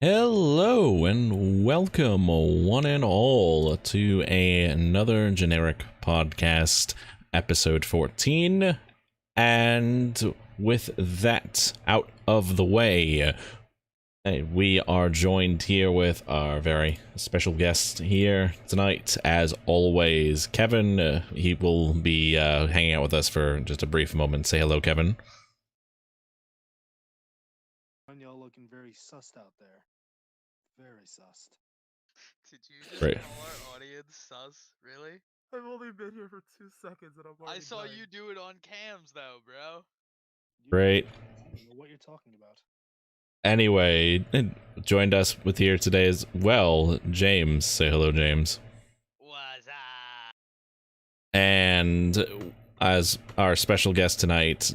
Hello and welcome, one and all, to another generic podcast, episode 14. And with that out of the way, we are joined here with our very special guest here tonight. As always, Kevin. He will be hanging out with us for just a brief moment. Say hello, Kevin. Y'all looking very sussed out there. Very sussed. Did you just Right. call our audience sus? Really? I've only been here for 2 seconds and I'm already I saw dying. you do it on cams though, bro. Great. I don't know what you're talking about. Anyway, joined us with here today as well, James. Say hello, James. What's up? And as our special guest tonight,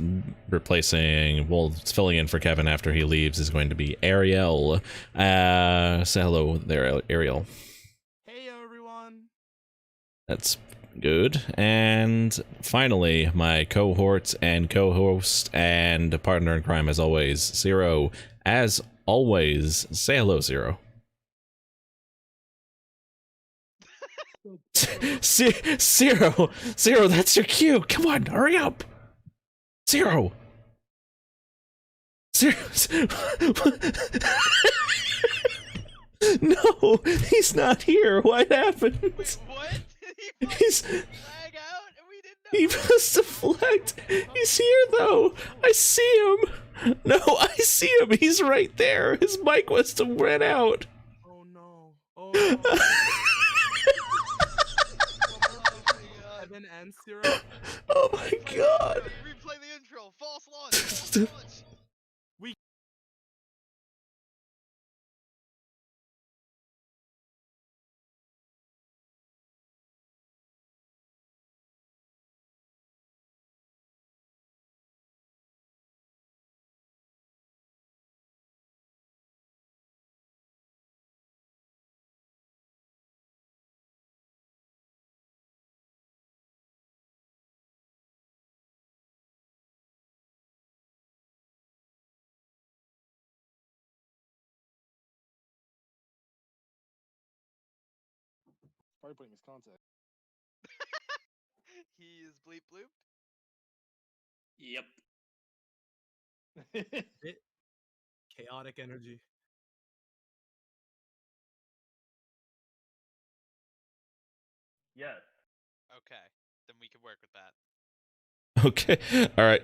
filling in for Kevin after he leaves, is going to be Ariel. Say hello there, Ariel. Hey everyone! That's good. And finally, my cohort and co-host and partner in crime, as always, Zero. As always, say hello, Zero. Zero, that's your cue. Come on, hurry up. Zero. No, he's not here. What happened? Wait, what? He's flag out and we didn't know. He must have flagged. He's here though. I see him. No, I see him. He's right there. His mic must have ran out. Oh no. Oh no. Evan and Zero. Oh my god. Replay the intro. False launch. False launch. Probably putting his contact. He is bleep blooped. Yep. Chaotic energy. Yes. Okay, then we can work with that. Okay. All right.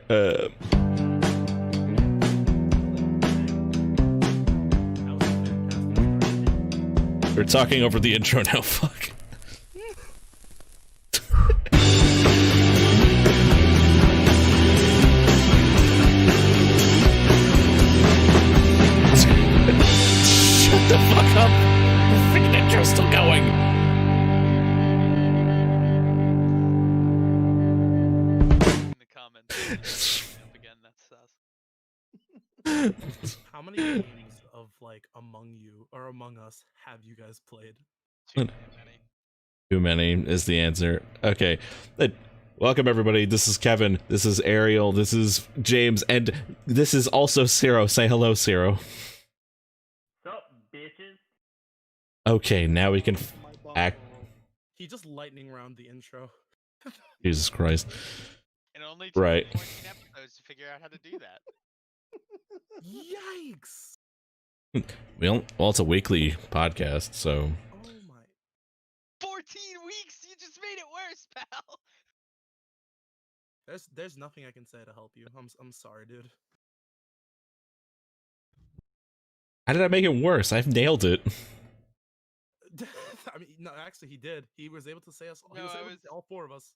We're talking over the intro now. Fuck. Shut the fuck up. The freaking intro's still going. In the comments. Up again, that's sus. How many games of like Among You or Among Us have you guys played? Too many. Too many is the answer. Okay. Welcome everybody. This is Kevin. This is Ariel. This is James. And this is also Zero. Say hello, Zero. Sup, bitches? Okay, now we can act. He just lightning round the intro. Jesus Christ. It only took Right. 14 episodes to figure out how to do that. Yikes! Well, it's a weekly podcast, so Oh my. 14 weeks? You just made it worse, pal. There's nothing I can say to help you. I'm sorry, dude. how did I make it worse? I've nailed it. I mean, no, actually, he did. He was able to say us. He No, was I able to was- say all four of us.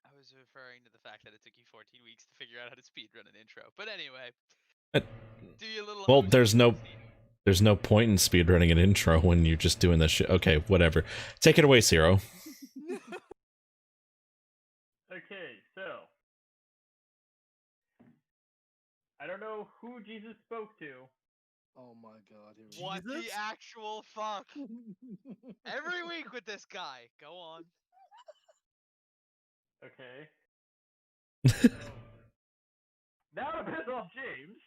I was referring to the fact that it took you 14 weeks to figure out how to speedrun an intro. But anyway, Uh, do your little. well, OG there's no routine. point in speedrunning an intro when you're just doing this shit. Okay, whatever. Take it away, Zero. Okay, so. I don't know who Jesus spoke to. Oh my god. Here we What the Jesus? actual fuck? Every week with this guy. Go on. Okay. Now to piss off James.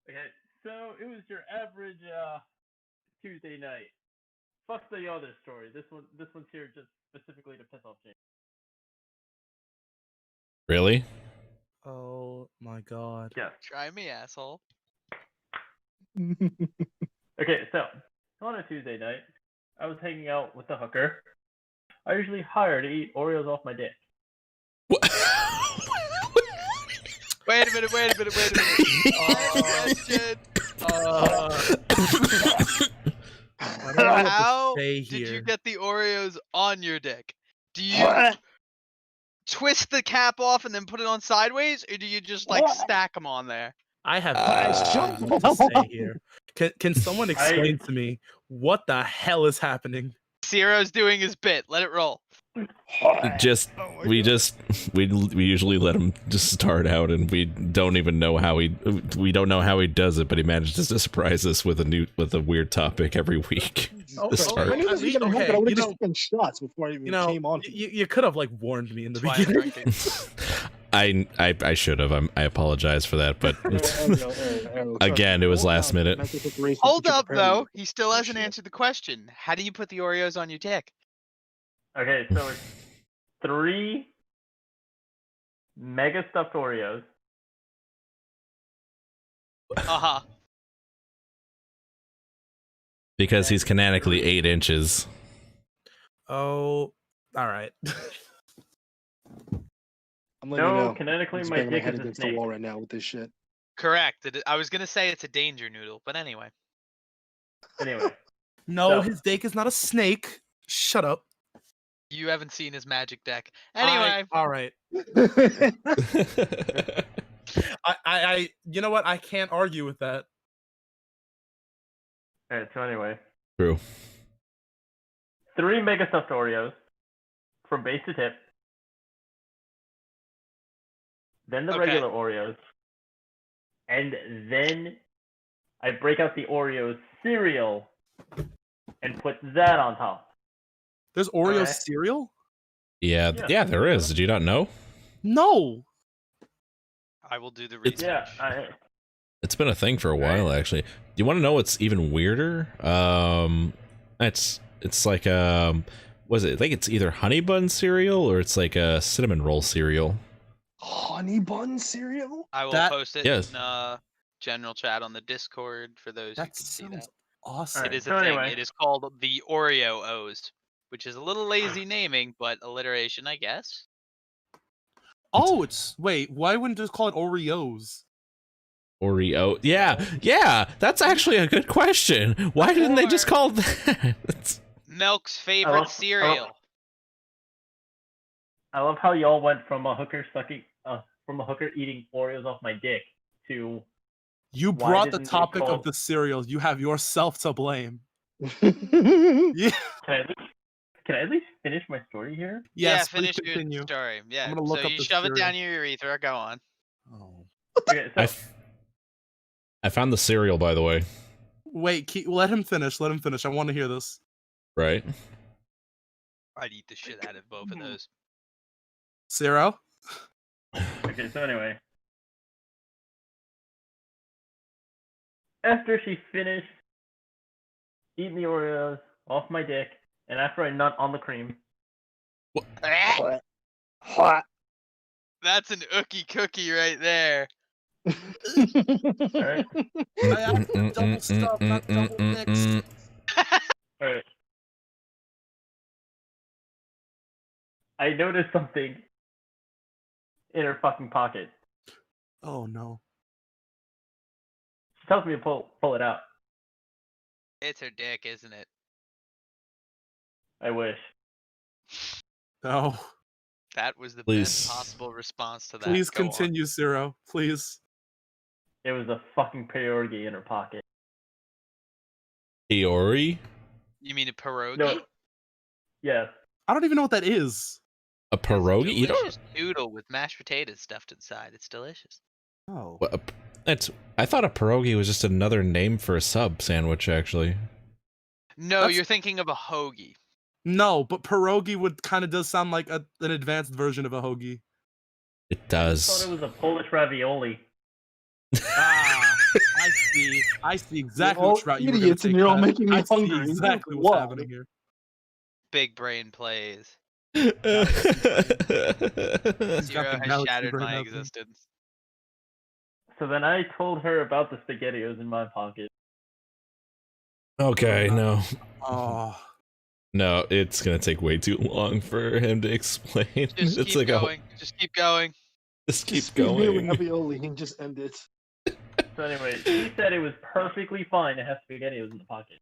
Okay, so it was your average Tuesday night. Fuck the other story. This one's here just specifically to piss off James. Really? Oh my god. Yeah. Try me, asshole. Okay, so on a Tuesday night, I was hanging out with the hooker. I usually hire to eat Oreos off my dick. Wait a minute. Question. I don't know what to How say did you here. get the Oreos on your dick? Do you twist the cap off and then put it on sideways, or do you just like stack them on there? I have nothing to say here. Can someone explain to me what the hell is happening? Zero's doing his bit. Let it roll. We usually let him just start out, and we don't even know how we don't know how he does it, but he manages to surprise us with a weird topic every week. Oh, to start. I knew this was gonna happen. I would have you just taken shots before I even came on. to you could have like warned me in the That's why I'm beginning. drinking. I should have. I apologize for that, but again, it was last minute. Hold up, though. He still hasn't answered the question. How do you put the Oreos on your dick? Okay, so it's 3 mega stuffed Oreos. Uh-huh. Because he's canonically 8 inches. Oh, all right. I'm letting you No, know. canonically I'm my banging my dick head is a against the snake. wall right now with this shit. Correct. I was gonna say it's a danger noodle, but anyway. Anyway, No, So- his dick is not a snake. Shut up. You haven't seen his magic deck. Anyway, all right. I you know what? I can't argue with that. alright, so anyway. True. 3 mega stuffed Oreos from base to tip. Then the Okay. regular Oreos. And then I break out the Oreo cereal and put that on top. There's Oreo Alright. cereal? Yeah, there is. Did you not know? No. I will do the It's- research. It's been a thing for a while, actually. Do you want to know what's even weirder? It's like was it? I think it's either honey bun cereal or it's like a cinnamon roll cereal. Honey bun cereal? I will That- post it yes. in general chat on the Discord for those who That can see sounds that. awesome. Alright. It is a so thing. anyway. It is called the Oreo O's, which is a little lazy naming, but alliteration, I guess. Oh, wait, why wouldn't you just call it Oreos? Oreo. Yeah, that's actually a good question. Why didn't they just Or- call that? Milk's favorite cereal. I love how y'all went from a hooker eating Oreos off my dick to You Why brought the didn't they topic call- of the cereal. You have yourself to blame. Yeah. Can I at least finish my story here? Yes, finish please continue. your story. Yeah. I'm gonna look so up you the shove it down cereal. your urethra. Go on. Oh. Okay, so I found the cereal, by the way. Wait, let him finish. Let him finish. I want to hear this. Right? I'd eat the shit out of both of those. Zero? okay, so anyway. After she finished eating the Oreos off my dick, and after I nut on the cream, Ah, Hot. that's an ookie cookie right there. alright? I asked for double stuff, not double mixed. Alright. I noticed something in her fucking pocket. Oh no. She tells me to pull it out. It's her dick, isn't it? I wish. No. That was the Please. best possible response to that. Please Go on. continue, Zero. Please. It was a fucking pierogi in her pocket. Iori? You mean a pierogi? No. Yes. I don't even know what that is. A pierogi? You don't? Delicious noodle with mashed potatoes stuffed inside. It's delicious. Oh. What, I thought a pierogi was just another name for a sub sandwich, actually. No, That's- you're thinking of a hoagie. No, but pierogi would kind of does sound like an advanced version of a hoagie. It I thought does. it was a Polish ravioli. Ah. I see exactly all which route you were going idiots, to and take. you're all Pat. making me I see hungry. exactly what's Why? happening here. Big brain plays. He's got Zero the has galaxy shattered brain my out there. existence. So then I told her about the SpaghettiOs in my pocket. Okay, no. Oh, No, it's gonna take way too long for him to explain. Just It's keep like going. Just keep going. just keep Just feed me going. ravioli and just end it. So anyway, she said it was perfectly fine to have SpaghettiOs in the pocket.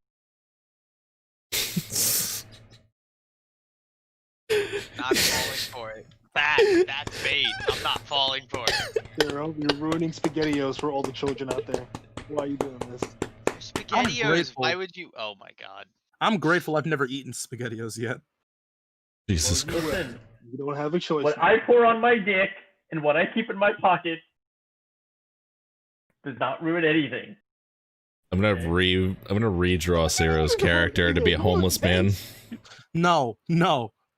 Not falling for it. That's bait. I'm not falling for it. Zero, you're ruining SpaghettiOs for all the children out there. Why are you doing this? SpaghettiOs. grateful. Why would you? Oh my god. I'm grateful I've never eaten SpaghettiOs yet. Jesus Well, Christ. Listen, You don't have a choice. what I pour on my dick and what I keep in my pocket does not ruin anything. I'm gonna redraw Zero's character to be a homeless man. No,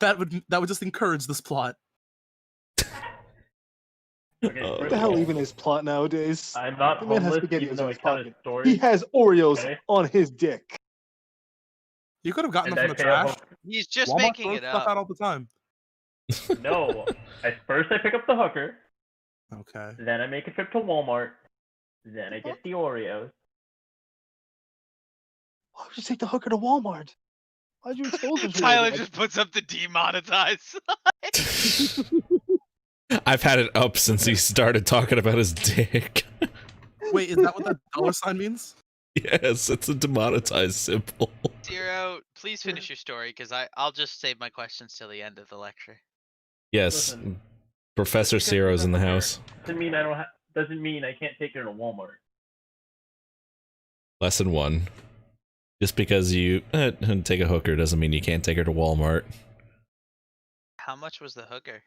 that would just encourage this plot. Okay, Oh, What first the of hell all, even is plot nowadays? I'm not The man has homeless, SpaghettiOs even though in I his tell his pocket. story. He has Oreos Okay. on his dick. You could have gotten And them I from the pay a trash. hooker. He's just Walmart making throws it stuff up. out all the time. No, first I pick up the hooker, Okay. then I make a trip to Walmart, then I get the Oreos. Why would you take the hooker to Walmart? Why'd you expose her to Tyler it? just puts up the demonetize. I've had it up since he started talking about his dick. Wait, is that what that dollar sign means? Yes, it's a demonetized symbol. Zero, please finish your story, because I'll just save my questions till the end of the lecture. Yes, Listen, Professor just because Zero's she's in the a hooker house. doesn't mean I can't take her to Walmart. Lesson 1. Just because you take a hooker doesn't mean you can't take her to Walmart. How much was the hooker?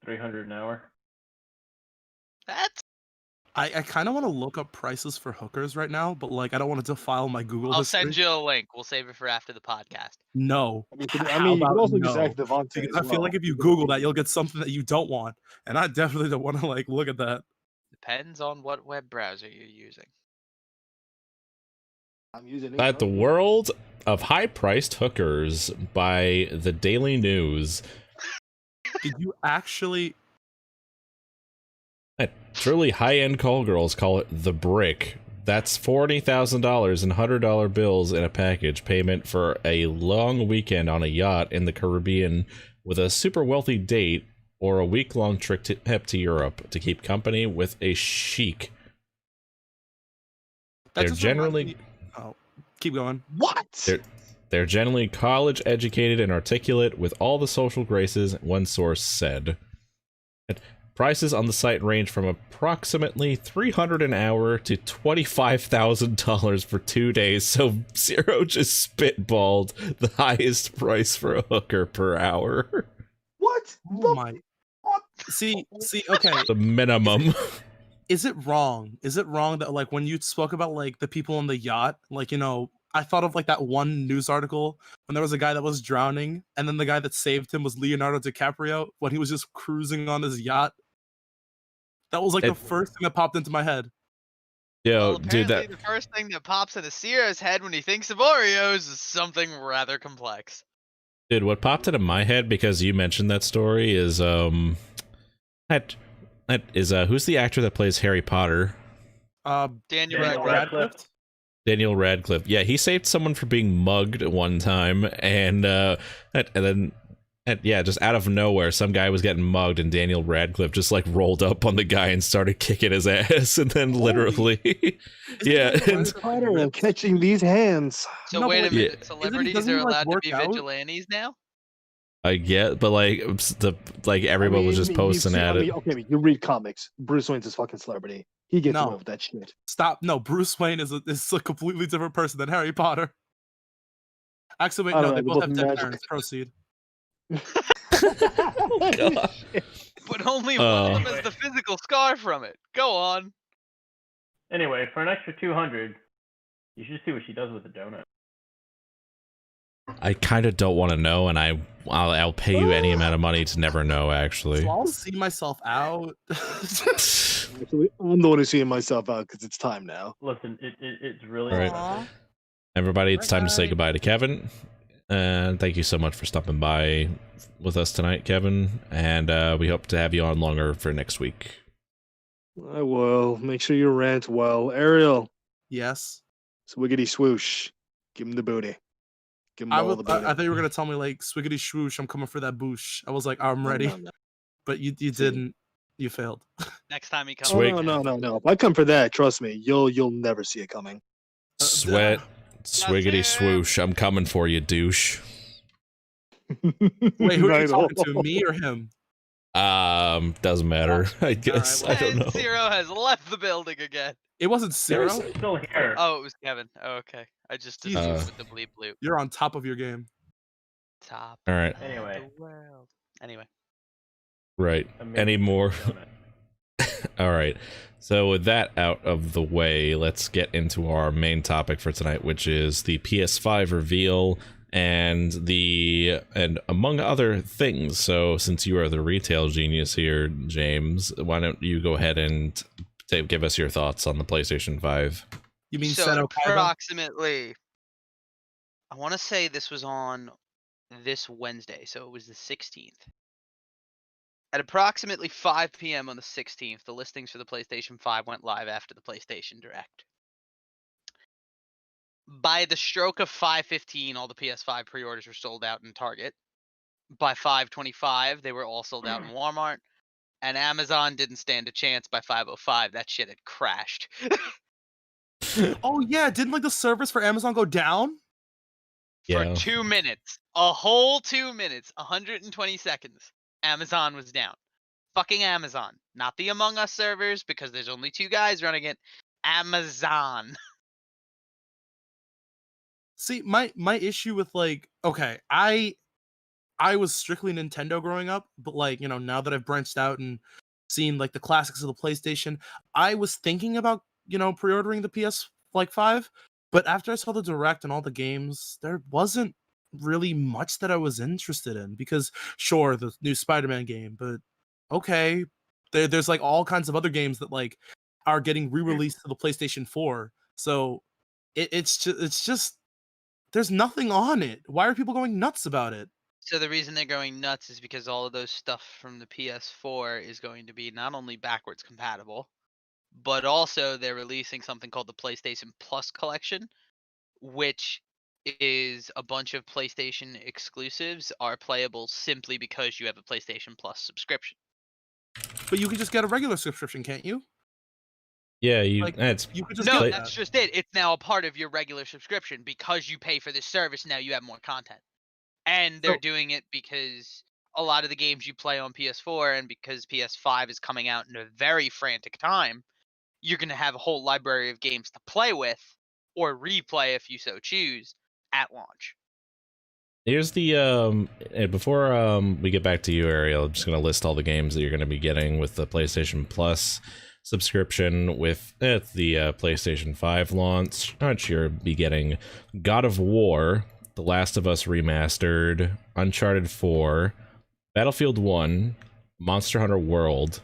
$300 an hour. That's. I kind of want to look up prices for hookers right now, but like I don't want to defile my Google I'll history. send you a link. We'll save it for after the podcast. No. I mean, How you can about also just no? ask Devontae. Because as I feel well. like if you Google that, you'll get something that you don't want, and I definitely don't want to like look at that. Depends on what web browser you're using. I'm using At the world of high-priced hookers by the Daily News. Did you actually? Truly high-end call girls call it the brick. That's $40,000 in $100 bills in a package payment for a long weekend on a yacht in the Caribbean with a super wealthy date or a week-long trip to Europe to keep company with a sheik. That They're just reminds generally me- Oh, keep going. What? They're generally college-educated and articulate with all the social graces, one source said. Prices on the site range from approximately $300 an hour to $25,000 for 2 days, so Zero just spitballed the highest price for a hooker per hour. What? Oh my. See, okay. The minimum. Is it wrong? Is it wrong that like when you spoke about like the people on the yacht, like I thought of like that one news article when there was a guy that was drowning, and then the guy that saved him was Leonardo DiCaprio when he was just cruising on his yacht. That was like the first thing that popped into my head. Yo, Well, dude, apparently the first thing that pops into Sierra's head when he thinks of Oreos is something rather complex. Dude, what popped into my head because you mentioned that story is that is who's the actor that plays Harry Potter? Daniel Daniel Radcliffe. Radcliffe. Daniel Radcliffe. Yeah, he saved someone from being mugged one time, and then just out of nowhere, some guy was getting mugged, and Daniel Radcliffe just like rolled up on the guy and started kicking his ass, and then literally, yeah. Isn't he Potter and catching these hands. So No, wait but a yeah. minute, celebrities doesn't he, are like, allowed to work be out? vigilantes now? I get, but like everyone was just posting at it. Okay, you read comics. Bruce Wayne's a fucking celebrity. He gets No. away with that shit. Stop. No, Bruce Wayne is a completely different person than Harry Potter. Actually, wait, I no, don't they know, both they're have both dead magic. parents. Proceed. God. But only one of them has the physical scar from it. Go on. Anyway, for an extra $200, you should see what she does with the donut. I kind of don't want to know, and I'll pay you any amount of money to never know. Actually, So I'll see myself out. Actually, I'm the one who's seeing myself out because it's time now. Listen, it's really All right. expensive. everybody, it's time to say Bye. goodbye to Kevin. And thank you so much for stopping by with us tonight, Kevin. And we hope to have you on longer for next week. I will. Make sure you rant well. Ariel, Yes. swiggity swoosh. Give him the booty. Give him I all the booty. thought you were gonna tell me like swiggity swoosh, I'm coming for that boosh. I was like, I'm No, ready, no, no. but you See. didn't. You failed. Next time he comes. Oh, Swig. no. If I come for that, trust me, you'll never see it coming. Sweat, swiggity swoosh. I'm coming for you, douche. Wait, who are you Right talking on. to? Me or him? Doesn't matter. I guess. well, I don't And know. Zero has left the building again. It wasn't Zero. Still here. Oh, it was Kevin. Oh, okay. I just Jesus. assumed with the bleep bloop. You're on top of your game. Top All right. of Anyway. the world. Anyway. Right. Amazing Any more? donut. All right. So with that out of the way, let's get into our main topic for tonight, which is the PS5 reveal and among other things. So since you are the retail genius here, James, why don't you go ahead and give us your thoughts on the PlayStation 5? You mean So Seto Kaiba? approximately, I want to say this was on this Wednesday, so it was the 16th. At approximately 5 p.m. on the 16th, the listings for the PlayStation 5 went live after the PlayStation Direct. By the stroke of 5:15, all the PS5 pre-orders were sold out in Target. By 5:25, they were all sold out in Walmart. And Amazon didn't stand a chance by 5:05. That shit had crashed. Oh yeah, didn't like the servers for Amazon go down? For Yeah. 2 minutes. A whole 2 minutes. 120 seconds. Amazon was down. Fucking Amazon. Not the Among Us servers, because there's only 2 guys running it. Amazon. See, my issue with like, okay, I was strictly Nintendo growing up, but like, you know, now that I've branched out and seen like the classics of the PlayStation, I was thinking about, you know, pre-ordering the PS5, but after I saw the Direct and all the games, there wasn't really much that I was interested in because sure, the new Spider-Man game, but okay, there's like all kinds of other games that like are getting re-released to the PlayStation 4. So it's just there's nothing on it. Why are people going nuts about it? So the reason they're going nuts is because all of those stuff from the PS4 is going to be not only backwards compatible, but also they're releasing something called the PlayStation Plus collection, which is a bunch of PlayStation exclusives are playable simply because you have a PlayStation Plus subscription. But you could just get a regular subscription, can't you? Yeah, Like, it's You could just No, get that's that. just it. It's now a part of your regular subscription because you pay for this service. Now you have more content, and they're So- doing it because a lot of the games you play on PS4 and because PS5 is coming out in a very frantic time, you're going to have a whole library of games to play with or replay if you so choose at launch. Here's the before we get back to you, Ariel, I'm just gonna list all the games that you're gonna be getting with the PlayStation Plus subscription with the PlayStation 5 launch. You'll be getting God of War, The Last of Us Remastered, Uncharted 4, Battlefield 1, Monster Hunter World,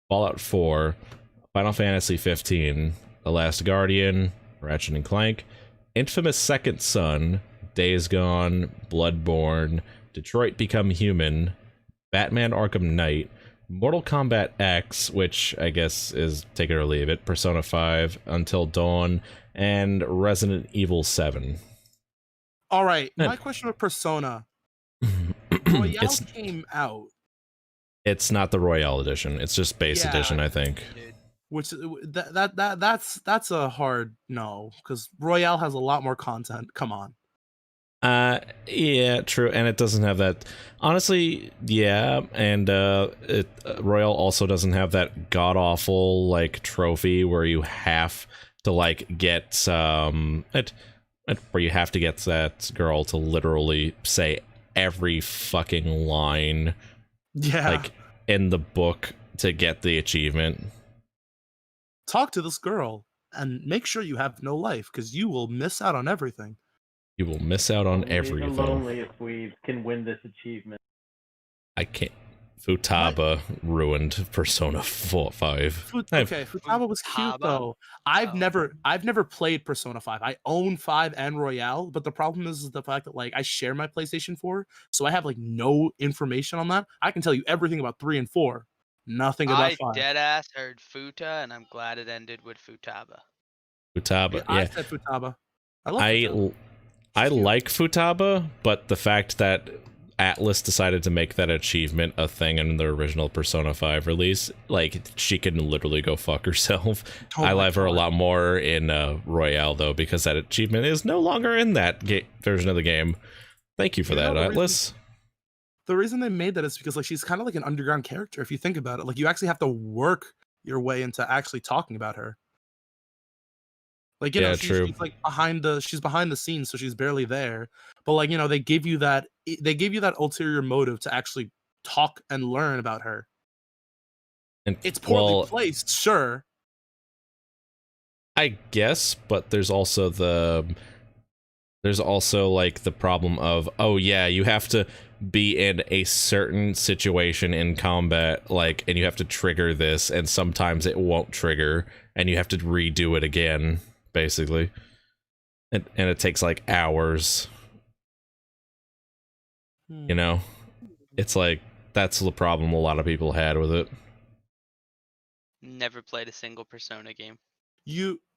Fallout 4, Final Fantasy 15, The Last Guardian, Ratchet and Clank, Infamous Second Son, Days Gone, Bloodborne, Detroit Become Human, Batman Arkham Knight, Mortal Kombat X, which I guess is take it or leave it, Persona 5, Until Dawn, and Resident Evil 7. All right, Yeah. my question with Persona. Royale it's came out, it's not the Royale edition. It's just base Yeah. edition, I think. which that's a hard no because Royale has a lot more content. Come on. Yeah, true, and it doesn't have that. Honestly, yeah, and Royal also doesn't have that god awful like trophy where you have to like get where you have to get that girl to literally say every fucking line Yeah. like in the book to get the achievement. Talk to this girl and make sure you have no life because you will miss out on everything. You will miss out on Lonely and everything. lonely if we can win this achievement. I can't. Futaba ruined Persona 5. Okay, Futaba was cute Futaba? though. I've never played Persona 5. I own 5 and Royale, but the problem is the fact that like I share my PlayStation 4, so I have like no information on that. I can tell you everything about 3 and 4, nothing about I 5. deadass heard Futa, and I'm glad it ended with Futaba. Futaba, I yeah. said Futaba. I love Futaba. I She's cute. like Futaba, but the fact that Atlas decided to make that achievement a thing in the original Persona 5 release, like, she can literally go fuck herself. Oh I my love her a God. lot more in Royale, though, because that achievement is no longer in that version of the game. Thank you for You know that, the Atlas. The reason they made that is because like she's kind of like an underground character if you think about it. Like you actually have to work your way into actually talking about her. Like you know, Yeah, she's, true. she's like behind the scenes, so she's barely there. But like you know, they give you that ulterior motive to actually talk and learn about her. And, It's poorly well, placed, sure. I guess, but there's also like the problem of, oh yeah, you have to be in a certain situation in combat, like, and you have to trigger this, and sometimes it won't trigger, and you have to redo it again, basically. And it takes like hours, you know? It's like, that's the problem a lot of people had with it. Never played a single Persona game.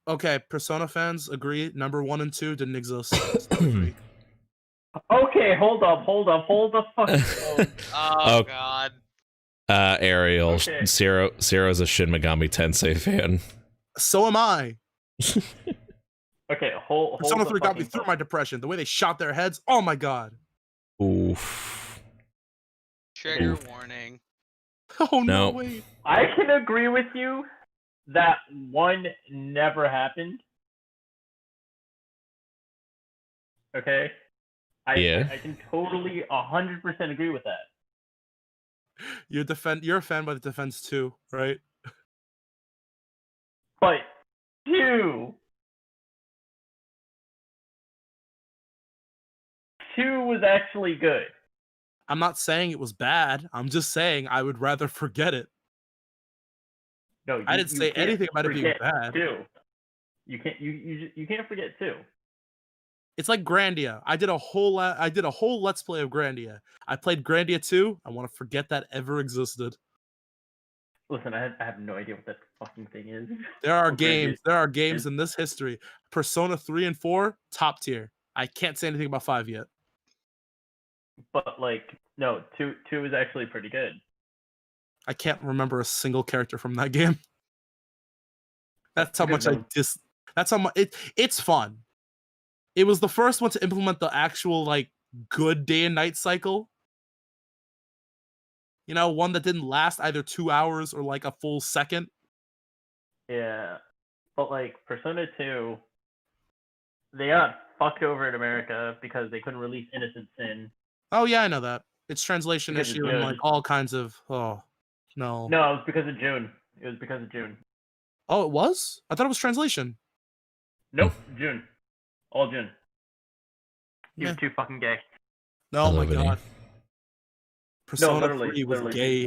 Okay, Persona fans agree. Number 1 and 2 didn't exist. It's number 3. Okay, hold up the fucking phone. Oh Oh. god. Ariel, Okay. Zero's a Shin Megami Tensei fan. So am I. Okay, hold Persona the 3 got me fucking through phone. my depression. The way they shot their heads. Oh my god. Oof. Trigger Oof. warning. Oh no, No. wait. I can agree with you that 1 never happened. Okay? Yeah. I can totally 100% agree with that. You're a fan by the defense too, right? But 2 was actually good. I'm not saying it was bad. I'm just saying I would rather forget it. No, I didn't say can't anything about it being forget bad. 2. You can't you can't forget 2. It's like Grandia. I did a whole let's play of Grandia. I played Grandia 2. I want to forget that ever existed. Listen, I have no idea what that fucking thing is. There are Oh, Grandia. games. There are games in this history. Persona 3 and 4, top tier. I can't say anything about 5 yet. But like, no, 2 is actually pretty good. I can't remember a single character from that game. That's how much that's how much it's fun. It was the first one to implement the actual like good day and night cycle. You know, one that didn't last either 2 hours or like a full second. Yeah, but like Persona 2, they got fucked over in America because they couldn't release Innocent Sin. Oh yeah, I know that. It's translation Because of issue and June. like all kinds of no. No, it was because of June. It was because of June. Oh, it was? I thought it was translation. Nope, June. All June. He was Meh. too fucking gay. Oh my love it. god. Persona literally, 3 was literally.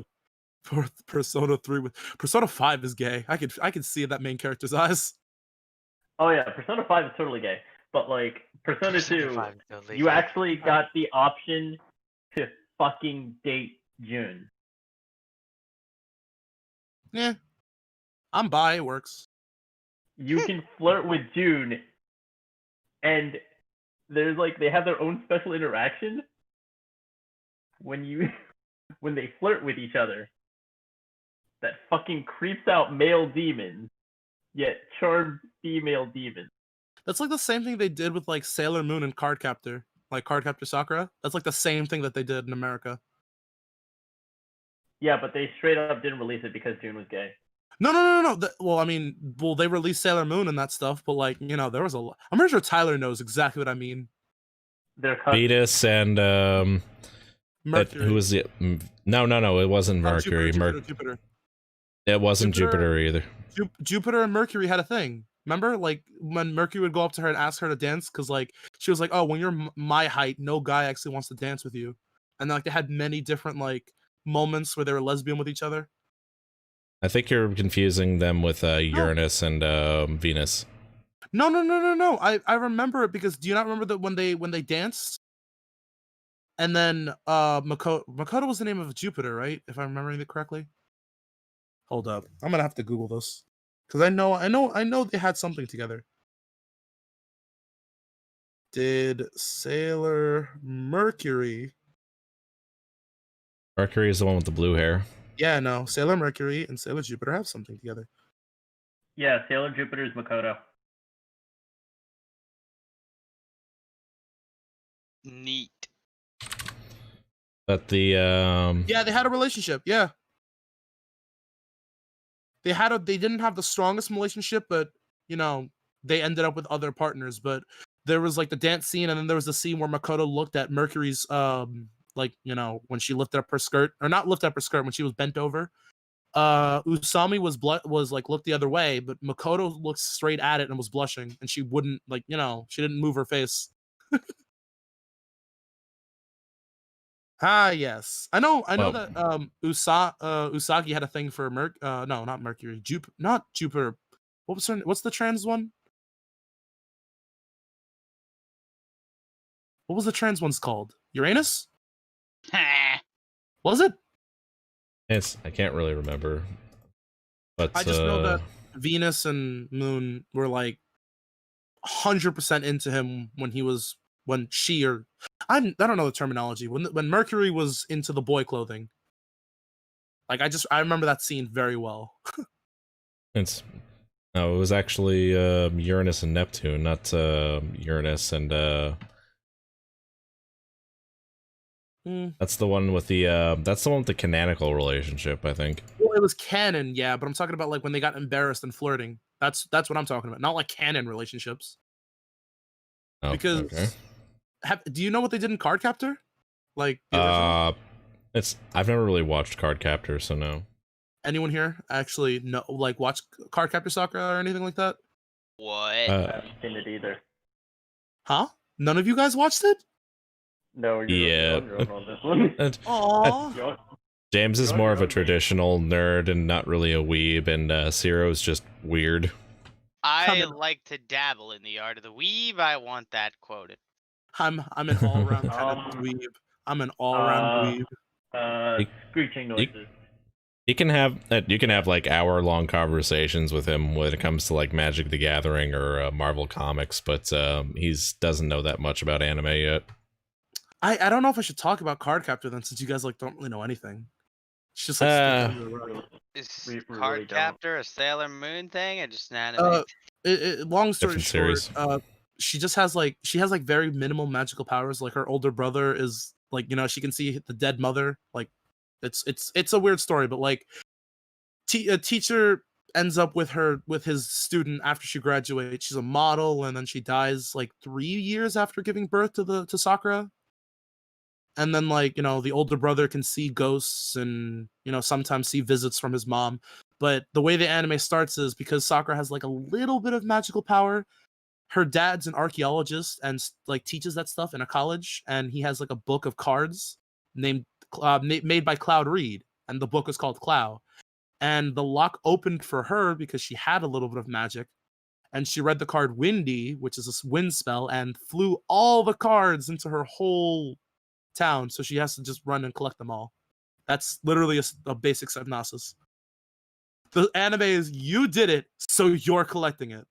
gay. Persona 3 with Persona 5 is gay. I could see that main character's eyes. Oh yeah, Persona 5 is totally gay. But like Persona 2, 5 is totally you gay. actually got the option to fucking date June. Yeah. I'm bi, it works. You can flirt with June, and there's like they have their own special interaction when they flirt with each other. That fucking creeps out male demons, yet charms female demons. That's like the same thing they did with like Sailor Moon and Cardcaptor. Like Cardcaptor Sakura. That's like the same thing that they did in America. Yeah, but they straight up didn't release it because June was gay. No. Well, I mean, they released Sailor Moon and that stuff, but like, you know, there was I'm pretty sure Tyler knows exactly what I mean. They're cut. Beatus and Mercury. who was it? No, it wasn't Mercury. Jupiter. It wasn't Jupiter- Jupiter either. Jupiter and Mercury had a thing. Remember, like when Mercury would go up to her and ask her to dance, because like she was like, "Oh, when you're my height, no guy actually wants to dance with you," and like they had many different like moments where they were lesbian with each other. I think you're confusing them with No, Uranus and Venus. no. I remember it because do you not remember that when they danced? And then Makoto was the name of Jupiter, right? If I'm remembering it correctly. Hold up. I'm gonna have to Google this. Because I know they had something together. Did Sailor Mercury? Mercury is the one with the blue hair. Yeah, no. Sailor Mercury and Sailor Jupiter have something together. Yeah, Sailor Jupiter's Makoto. Neat. But the Yeah, they had a relationship. Yeah. They didn't have the strongest relationship, but you know, they ended up with other partners. But there was like the dance scene, and then there was the scene where Makoto looked at Mercury's like, you know, when she lifted up her skirt, or not lifted up her skirt, when she was bent over. Usami was like looked the other way, but Makoto looked straight at it and was blushing, and she wouldn't, like, you know, she didn't move her face. Yes. I know Well- that Usagi had a thing for no, not Mercury. Not Jupiter. What's the trans one? What was the trans one's called? Uranus? Was it? I can't really remember. But I just know that Venus and Moon were like 100% into him when she, or I don't know the terminology, when Mercury was into the boy clothing. Like I remember that scene very well. it was actually Uranus and Neptune, not Uranus and that's the one with the canonical relationship, I think. Well, it was canon, yeah, but I'm talking about like when they got embarrassed and flirting. That's what I'm talking about, not like canon relationships. Oh, Because okay. do you know what they did in Cardcaptor? Like the original? I've never really watched Cardcaptor, so no. Anyone here actually know, like, watch Cardcaptor Sakura or anything like that? What? I haven't seen it either. Huh? None of you guys watched it? No, Yeah. you're on this one. Aww. You're- James is You're more on of your a own, James. traditional nerd and not really a weeb, and Ciro's just weird. I Coming- like to dabble in the art of the weave. I want that quoted. I'm an all around kind of dweeb. I'm an all around dweeb. Screeching noises. You can have like hour-long conversations with him when it comes to like Magic the Gathering or Marvel Comics, but he doesn't know that much about anime yet. I don't know if I should talk about Cardcaptor then, since you guys like don't really know anything. It's just like Is We really don't. Cardcaptor a Sailor Moon thing or just an anime? long story Different short, she has like very minimal magical powers. Like her older brother is like, you know, she can see the dead mother. Like it's a weird story, but like a teacher ends up with his student after she graduates. She's a model, and then she dies like 3 years after giving birth to Sakura. And then, like, you know, the older brother can see ghosts and, you know, sometimes see visits from his mom. But the way the anime starts is because Sakura has like a little bit of magical power. Her dad's an archaeologist and like teaches that stuff in a college, and he has like a book of cards named made by Cloud Reed, and the book is called Cloud. And the lock opened for her because she had a little bit of magic, and she read the card Windy, which is a wind spell, and flew all the cards into her whole town, so she has to just run and collect them all. That's literally a basic synopsis. The anime is you did it, so you're collecting it.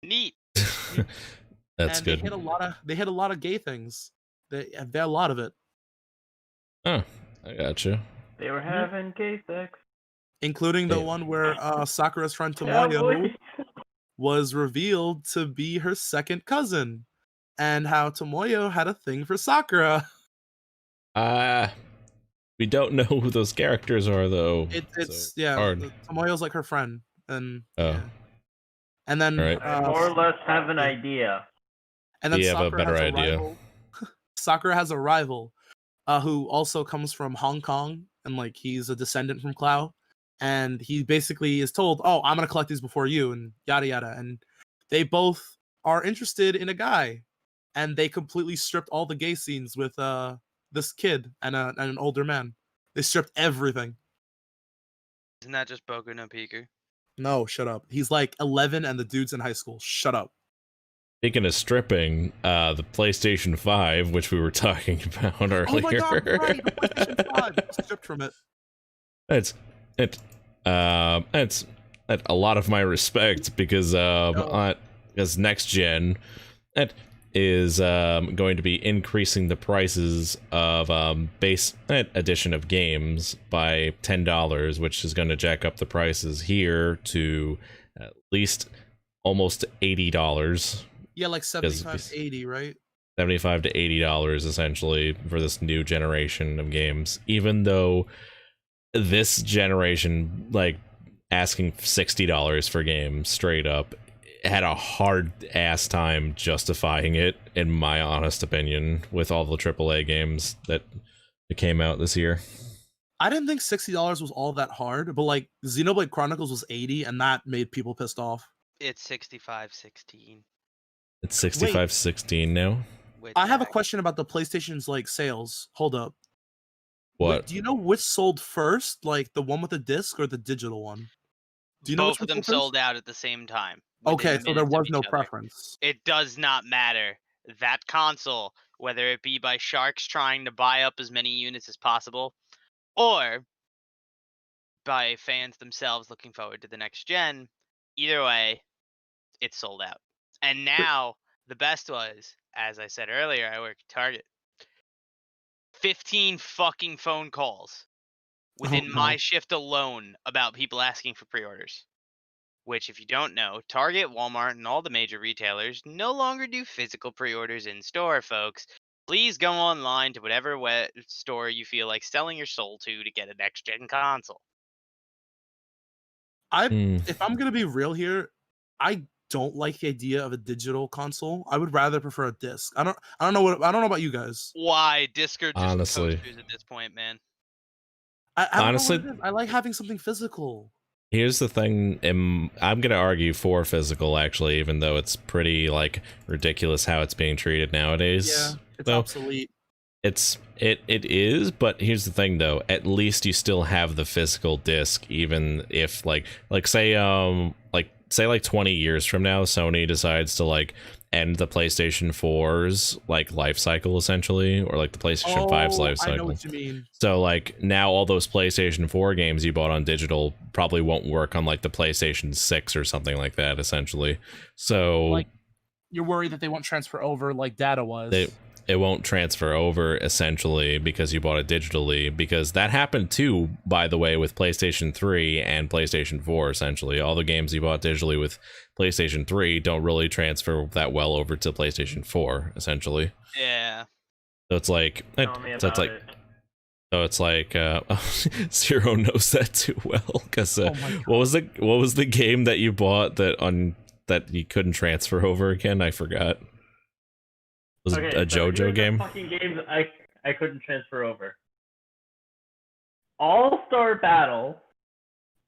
Neat. That's and good. They hit a lot of gay things. They a lot of it, Oh, I got you. They were having gay sex. including the Yeah. one where Sakura's friend Yeah, Tomoyo boy. was revealed to be her second cousin, and how Tomoyo had a thing for Sakura. We don't know who those characters are though. It's so yeah, hard. Tomoyo's like her friend, and Oh. yeah. And then Alright. I more or less have an idea. And then You have a Sakura better has idea. rival. Sakura has a rival who also comes from Hong Kong, and like he's a descendant from Cloud. and he basically is told, "Oh, I'm gonna collect these before you," and yada yada. And they both are interested in a guy, and they completely stripped all the gay scenes with this kid and an older man. They stripped everything. Isn't that just Boku no Pico? No, shut up. He's like 11 and the dude's in high school. Shut up. Speaking of stripping, the PlayStation 5, which we were talking about earlier. Oh my god, right, the PlayStation 5 stripped from it. It's a lot of my respect because as next gen, it is going to be increasing the prices of base edition of games by $10, which is going to jack up the prices here to at least almost $80. Yeah, like 75, 80, right? $75 to $80 essentially for this new generation of games, even though this generation, like, asking $60 for games straight up, had a hard ass time justifying it, in my honest opinion, with all the AAA games that came out this year. I didn't think $60 was all that hard, but like Xenoblade Chronicles was 80 and that made people pissed off. It's 65.16. It's 65.16 now. I have a question about the PlayStation's like sales. Hold up. What? Do you know which sold first? Like the one with the disc or the digital one? Do you know Both of them sold out at the same time. Okay, so there minutes of was no each other. preference. It does not matter. That console, whether it be by sharks trying to buy up as many units as possible, or by fans themselves looking forward to the next gen, either way, it's sold out. And now, the best was, as I said earlier, I work at Target. 15 fucking phone calls within my shift alone about people asking for pre-orders. Which, if you don't know, Target, Walmart, and all the major retailers no longer do physical pre-orders in store, folks. Please go online to whatever store you feel like selling your soul to get a next-gen console. If I'm gonna be real here, I don't like the idea of a digital console. I would rather prefer a disc. I don't know about you guys. Why? Disc are just Honestly. coasters at this point, man. I Honestly, don't know what it is. I like having something physical. Here's the thing, I'm gonna argue for physical, actually, even though it's pretty, like, ridiculous how it's being treated nowadays. Yeah, it's obsolete. It is, but here's the thing, though. At least you still have the physical disc, even if, like say 20 years from now, Sony decides to, like, end the PlayStation 4's, like, life cycle, essentially, or, like, the PlayStation 5's life cycle. I know what you mean. So, like, now all those PlayStation 4 games you bought on digital probably won't work on, like, the PlayStation 6 or something like that, essentially. So, like, you're worried that they won't transfer over like data was. It won't transfer over, essentially, because you bought it digitally, because that happened too, by the way, with PlayStation 3 and PlayStation 4, essentially. All the games you bought digitally with PlayStation 3 don't really transfer that well over to PlayStation 4, essentially. Yeah. So it's like... Zero knows that too well, because what was the game that you bought that you couldn't transfer over again? I forgot. Was it a JoJo game? Fucking games I couldn't transfer over. All-Star Battle,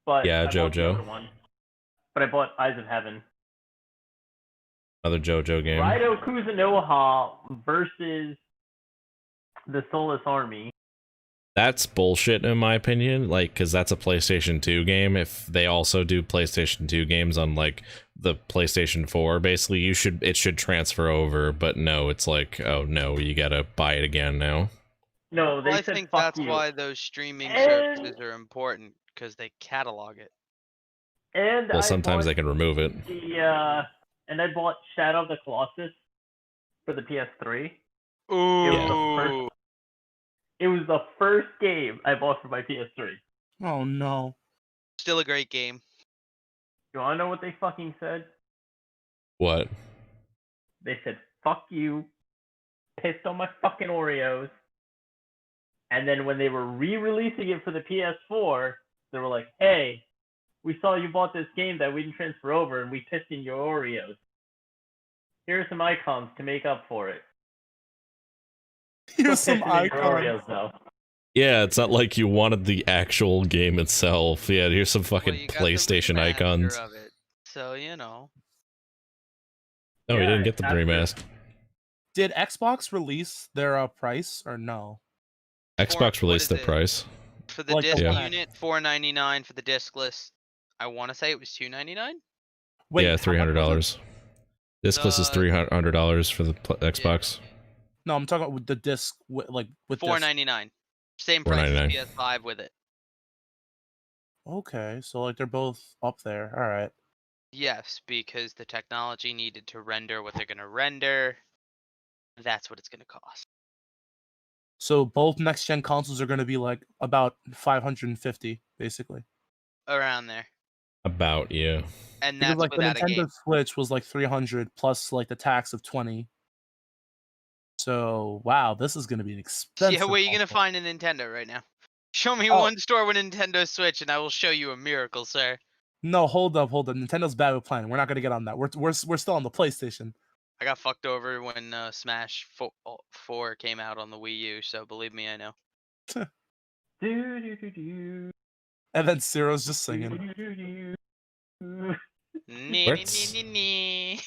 but yeah, I bought the JoJo. other one. But I bought Eyes of Heaven. Another JoJo game. Raido Kuzunoha versus the Soulless Army. That's bullshit in my opinion, like, because that's a PlayStation 2 game. If they also do PlayStation 2 games on, like, the PlayStation 4, basically it should transfer over, but no, it's like, oh no, you gotta buy it again now. No, they I said think fuck that's you. why those streaming services are important, because they catalog it. And well, sometimes they can remove it. And I bought Shadow of the Colossus for the PS3. Ooh. It was the first game I bought for my PS3. Oh no. Still a great game. You wanna know what they fucking said? What? They said, fuck you, pissed on my fucking Oreos. And then when they were re-releasing it for the PS4, they were like, hey, we saw you bought this game that we didn't transfer over and we pissed in your Oreos. Here are some icons to make up for it. Here's some icons. Oreos, though. Yeah, it's not like you wanted the actual game itself. Yeah, here's some Well, fucking you got the PlayStation remaster icons. of it, so you know. No, we Yeah, didn't get the it has to. remaster. Did Xbox release their price or no? Xbox What released is their it? price. For the Like the disc Yeah. one unit, $4.99. For the discless, I want to say it was $2.99. Wait, Yeah, how much was it? $300. Discless is The $300 for the Xbox. No, I'm talking about with the disc, like with this. $4.99. Same price as $4.99. PS5 with it. Okay, so like they're both up there. All right. Yes, because the technology needed to render what they're gonna render. That's what it's gonna cost. So both next gen consoles are going to be like about 550, basically. Around there. About, yeah. And Because that's like the without a game. Nintendo Switch was like 300 plus like the tax of 20. So wow, this is going to be an expensive. Yeah, where are you gonna console. find a Nintendo right now? Show me Oh. one store with a Nintendo Switch and I will show you a miracle, sir. No, hold up. Nintendo's bad with planning. We're not going to get on that. We're still on the PlayStation. I got fucked over when Smash 4 came out on the Wii U, so believe me, I know. Do-do-do-do, And then Ciro's just singing. do-do-do-do. Nee, nee, nee, nee, nee.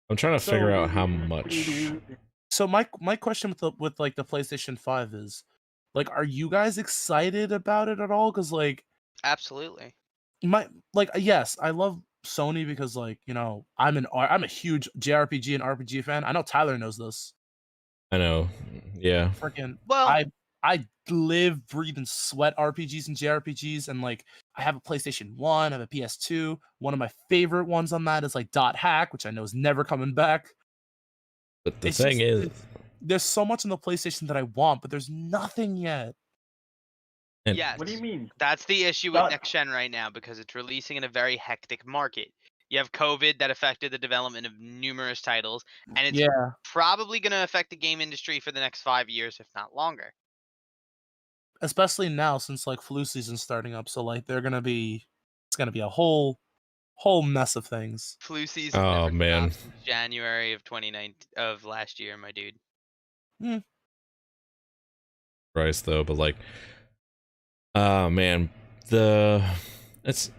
I'm trying to So- figure out how much. So my question with like the PlayStation 5 is, like, are you guys excited about it at all? Because like Absolutely. yes, I love Sony because like I'm a huge JRPG and RPG fan. I know Tyler knows this. I know. Yeah. Freaking Well, I live, breathe, and sweat RPGs and JRPGs, and like I have a PlayStation 1, I have a PS2. One of my favorite ones on that is like Dot Hack, which I know is never coming back. But the It's thing just- is, There's so much on the PlayStation that I want, but there's nothing yet. and yes. What do you mean? That's the issue with Not- next gen right now because it's releasing in a very hectic market. You have COVID that affected the development of numerous titles, and it's Yeah, probably going to affect the game industry for the next 5 years, if not longer. especially now since like flu season's starting up, so like it's gonna be a whole mess of things. Flu season Oh, never man. stopped since January of 2019 of last year, my dude. price though, but like, oh man, it's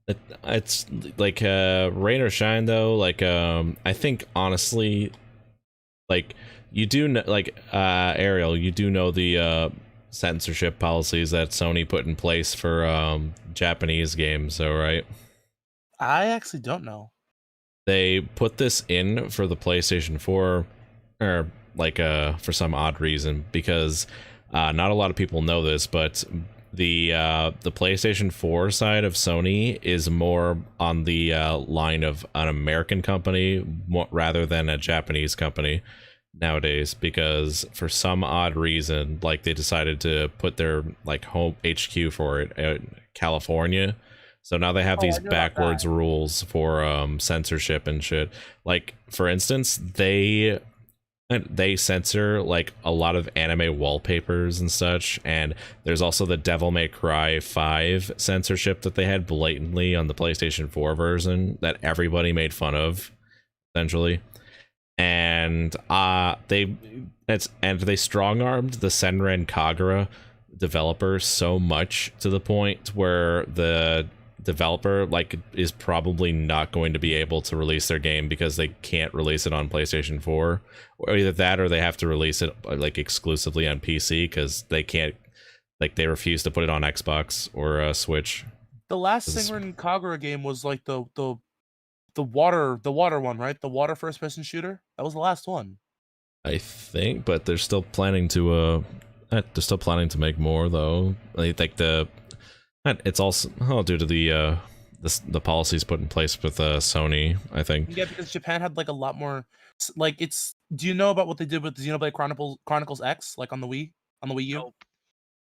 it's like rain or shine though. Like, I think honestly, like you do know, like Ariel, you do know the censorship policies that Sony put in place for Japanese games, though, right? I actually don't know. They put this in for the PlayStation 4, or like for some odd reason, because not a lot of people know this, but the PlayStation 4 side of Sony is more on the line of an American company rather than a Japanese company nowadays, because for some odd reason, like, they decided to put their like home HQ for it at California. So now they have Oh, I these knew about backwards that. rules for censorship and shit. Like, for instance, they censor like a lot of anime wallpapers and such, and there's also the Devil May Cry 5 censorship that they had blatantly on the PlayStation 4 version that everybody made fun of, essentially. And they strong-armed the Senran Kagura developer so much to the point where the developer like is probably not going to be able to release their game because they can't release it on PlayStation 4, or either that or they have to release it like exclusively on PC because they can't, like, they refuse to put it on Xbox or Switch. The last This is- Senran Kagura game was like the water one, right? The water first person shooter. That was the last one. I think, but they're still planning to make more though. I think it's also due to the policies put in place with Sony, I think. Yeah, because Japan had like a lot more. Like, it's. Do you know about what they did with Xenoblade Chronicles X, like on the Wii U? Nope.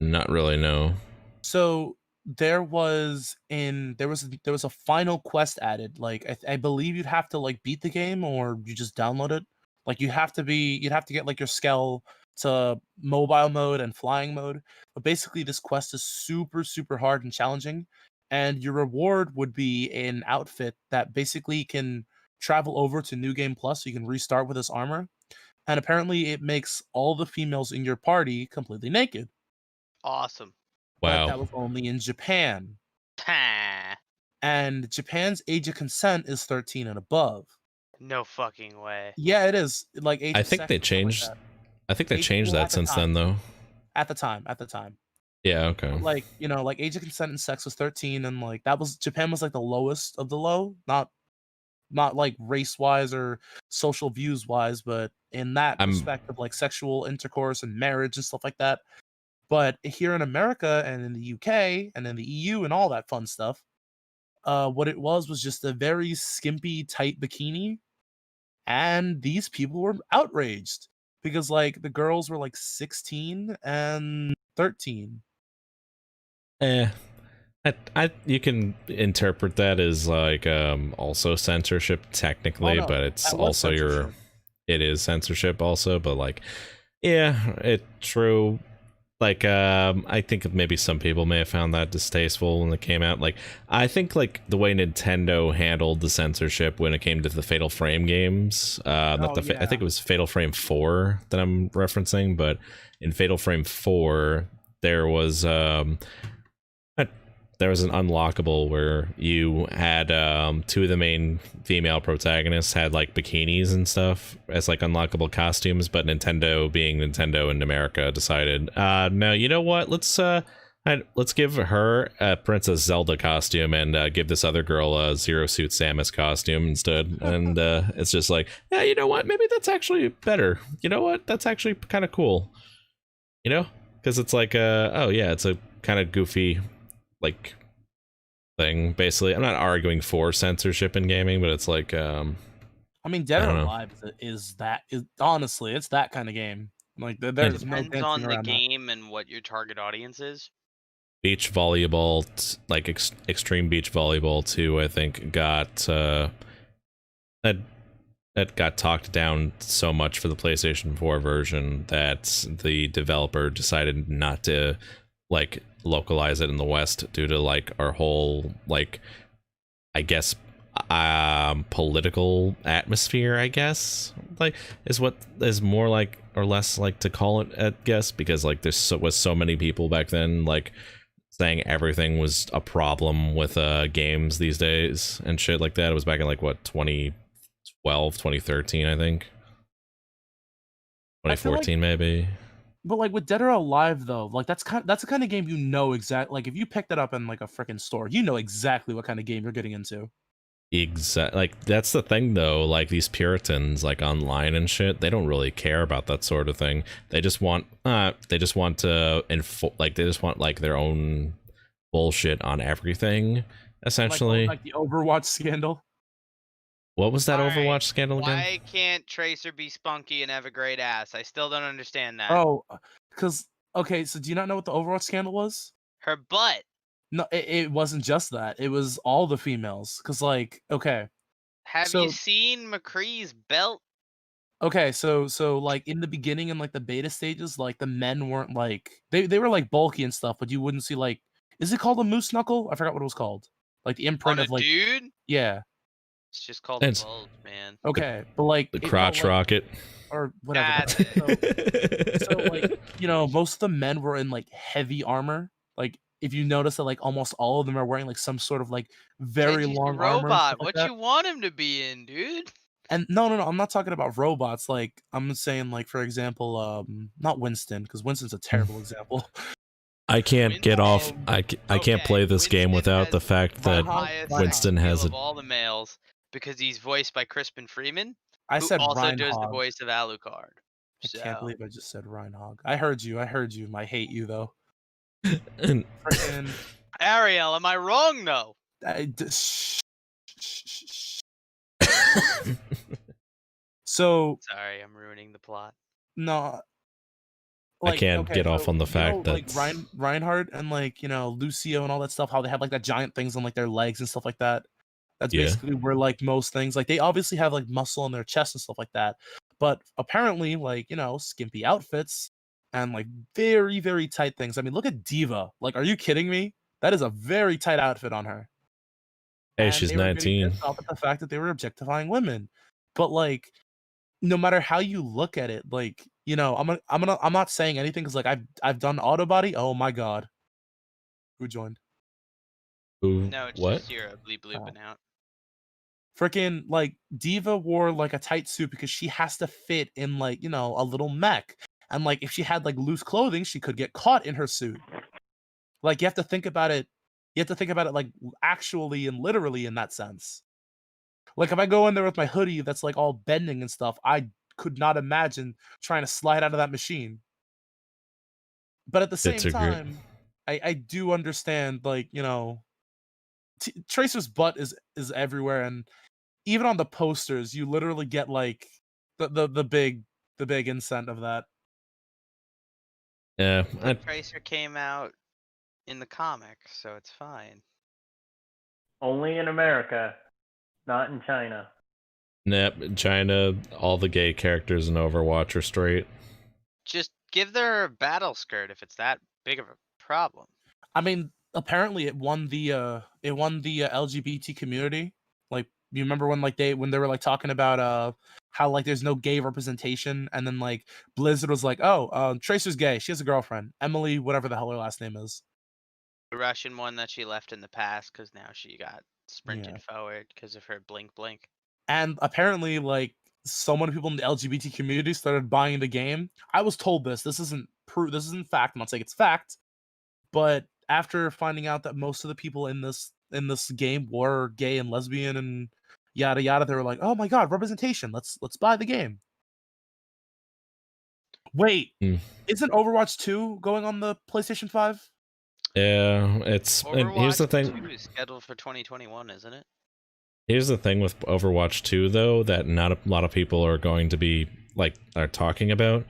Not really, no. So there was a final quest added. Like I believe you'd have to like beat the game or you just download it. Like you'd have to get like your Skell to mobile mode and flying mode. But basically this quest is super super hard and challenging, and your reward would be an outfit that basically can travel over to New Game Plus, so you can restart with this armor. And apparently it makes all the females in your party completely naked. Awesome. But Wow. that was only in Japan. Ha. And Japan's age of consent is 13 and above. No fucking way. Yeah, it is. Like age I of think sex they and stuff like changed. that. I think they Age- changed well, that at the since time. then, though. At the time. Yeah. Okay. But, like, you know, like age of consent and sex was 13, and like that was Japan was like the lowest of the low, not like race wise or social views wise, but in that I'm- respect of like sexual intercourse and marriage and stuff like that. But here in America and in the UK and in the EU and all that fun stuff, what it was just a very skimpy, tight bikini, and these people were outraged because like the girls were like 16 and 13. You can interpret that as like also censorship technically, no, but it's that was also censorship. it is censorship also, but like yeah, it's true. Like I think maybe some people may have found that distasteful when it came out. Like I think like the way Nintendo handled the censorship when it came to the Fatal Frame games, I think it was Fatal Frame 4 that I'm referencing, but in Fatal Frame 4 there was an unlockable where you had two of the main female protagonists had like bikinis and stuff as like unlockable costumes, but Nintendo, being Nintendo in America, decided no, you know what, let's give her a Princess Zelda costume and give this other girl a Zero Suit Samus costume instead. And it's just like, yeah, you know what, maybe that's actually better, you know what, that's actually kind of cool, you know, because it's like oh yeah, it's a kind of goofy like thing. Basically, I'm not arguing for censorship in gaming, but it's like I mean, Dead I or don't know. Alive is honestly, it's that kind of game. Like there's no Depends dancing on the around that. game and what your target audience is. Beach volleyball, like extreme beach volleyball 2, I think got that got talked down so much for the PlayStation 4 version that the developer decided not to like localize it in the West due to like our whole like I guess political atmosphere, I guess, like is what is more like or less like to call it, I guess, because like was so many people back then like saying everything was a problem with games these days and shit like that. It was back in like what 2012, 2013, I think. 2014 maybe. But like with Dead or Alive though, like that's the kind of game you know exactly. Like if you picked it up in like a freaking store, you know exactly what kind of game you're getting into. Like that's the thing though, like these Puritans like online and shit, they don't really care about that sort of thing. They just want like they just want like their own bullshit on everything, essentially. Like the Overwatch scandal. What was that All right, Overwatch scandal again? Why can't Tracer be spunky and have a great ass? I still don't understand that. Oh, because okay, so do you not know what the Overwatch scandal was? Her butt. No, it wasn't just that. It was all the females. Cause like, okay, Have So- you seen McCree's belt? okay, so like in the beginning and like the beta stages, like the men weren't like they were like bulky and stuff, but you wouldn't see like, is it called a moose knuckle? I forgot what it was called. Like the imprint On a of like dude? yeah. It's just called a It's- bulge, man. Okay, but like The it felt crotch like- rocket. or whatever. That's So like, you know, most of the men were in like heavy armor. Like if you notice that like almost all of them are wearing like some sort of like very Said he's a long armor. and robot. stuff like What that. you want him to be in, dude? And no, I'm not talking about robots. Like I'm saying, like for example, not Winston, because Winston's a terrible example. I can't get off. I can't Okay, play this game Winston without has the fact that highest Winston IQ has of a all the males because he's voiced by Crispin Freeman, I who said also does the Reinhog. voice of Alucard. I So, can't believe I just said Reinhog. I heard you. I hate you though. and Frickin' Ariel, am I wrong though? shh. So Sorry, I'm ruining the plot. no, I can't get off on the you fact know, that like Reinhardt and like, you know, Lucio and all that stuff, how they have like that giant things on like their legs and stuff like that. That's Yeah. basically where like most things, like they obviously have like muscle on their chest and stuff like that, but apparently like, you know, skimpy outfits and like very very tight things. I mean, look at Diva. Like, are you kidding me? That is a very tight outfit on her. hey, And she's they were getting 19. pissed off at the fact that they were objectifying women. But like, no matter how you look at it, like, you know, I'm not saying anything because like I've done auto body. Oh my god, who joined? Who? No, it's What? just your bleep blooping out. Freaking like Diva wore like a tight suit because she has to fit in like, you know, a little mech. And like if she had like loose clothing, she could get caught in her suit. Like you have to think about it. You have to think about it like actually and literally in that sense. Like if I go in there with my hoodie that's like all bending and stuff, I could not imagine trying to slide out of that machine. But at the same It's a great. time, I do understand like, you know, Tracer's butt is everywhere, and even on the posters, you literally get like the big incent of that. Yeah, But Tracer came out in the comic, so it's fine. Only in America, not in China. in China, all the gay characters in Overwatch are straight. Just give their a battle skirt if it's that big of a problem. I mean, apparently it won the LGBT community. Like, you remember when like they were like talking about how like there's no gay representation, and then like Blizzard was like, oh, Tracer's gay. She has a girlfriend, Emily, whatever the hell her last name is. The Russian one that she left in the past because now she got sprinted Yeah. forward because of her blink blink. And apparently, like so many people in the LGBT community started buying the game. I was told this. This isn't This isn't fact. I'm not saying it's fact, but after finding out that most of the people in this game were gay and lesbian and yada yada, they were like, "Oh my god, representation! Let's buy the game." Wait, isn't Overwatch 2 going on the PlayStation 5? Yeah, it's. And here's the Overwatch thing. 2 is scheduled for 2021, isn't it? Here's the thing with Overwatch 2, though, that not a lot of people are going to be like are talking about,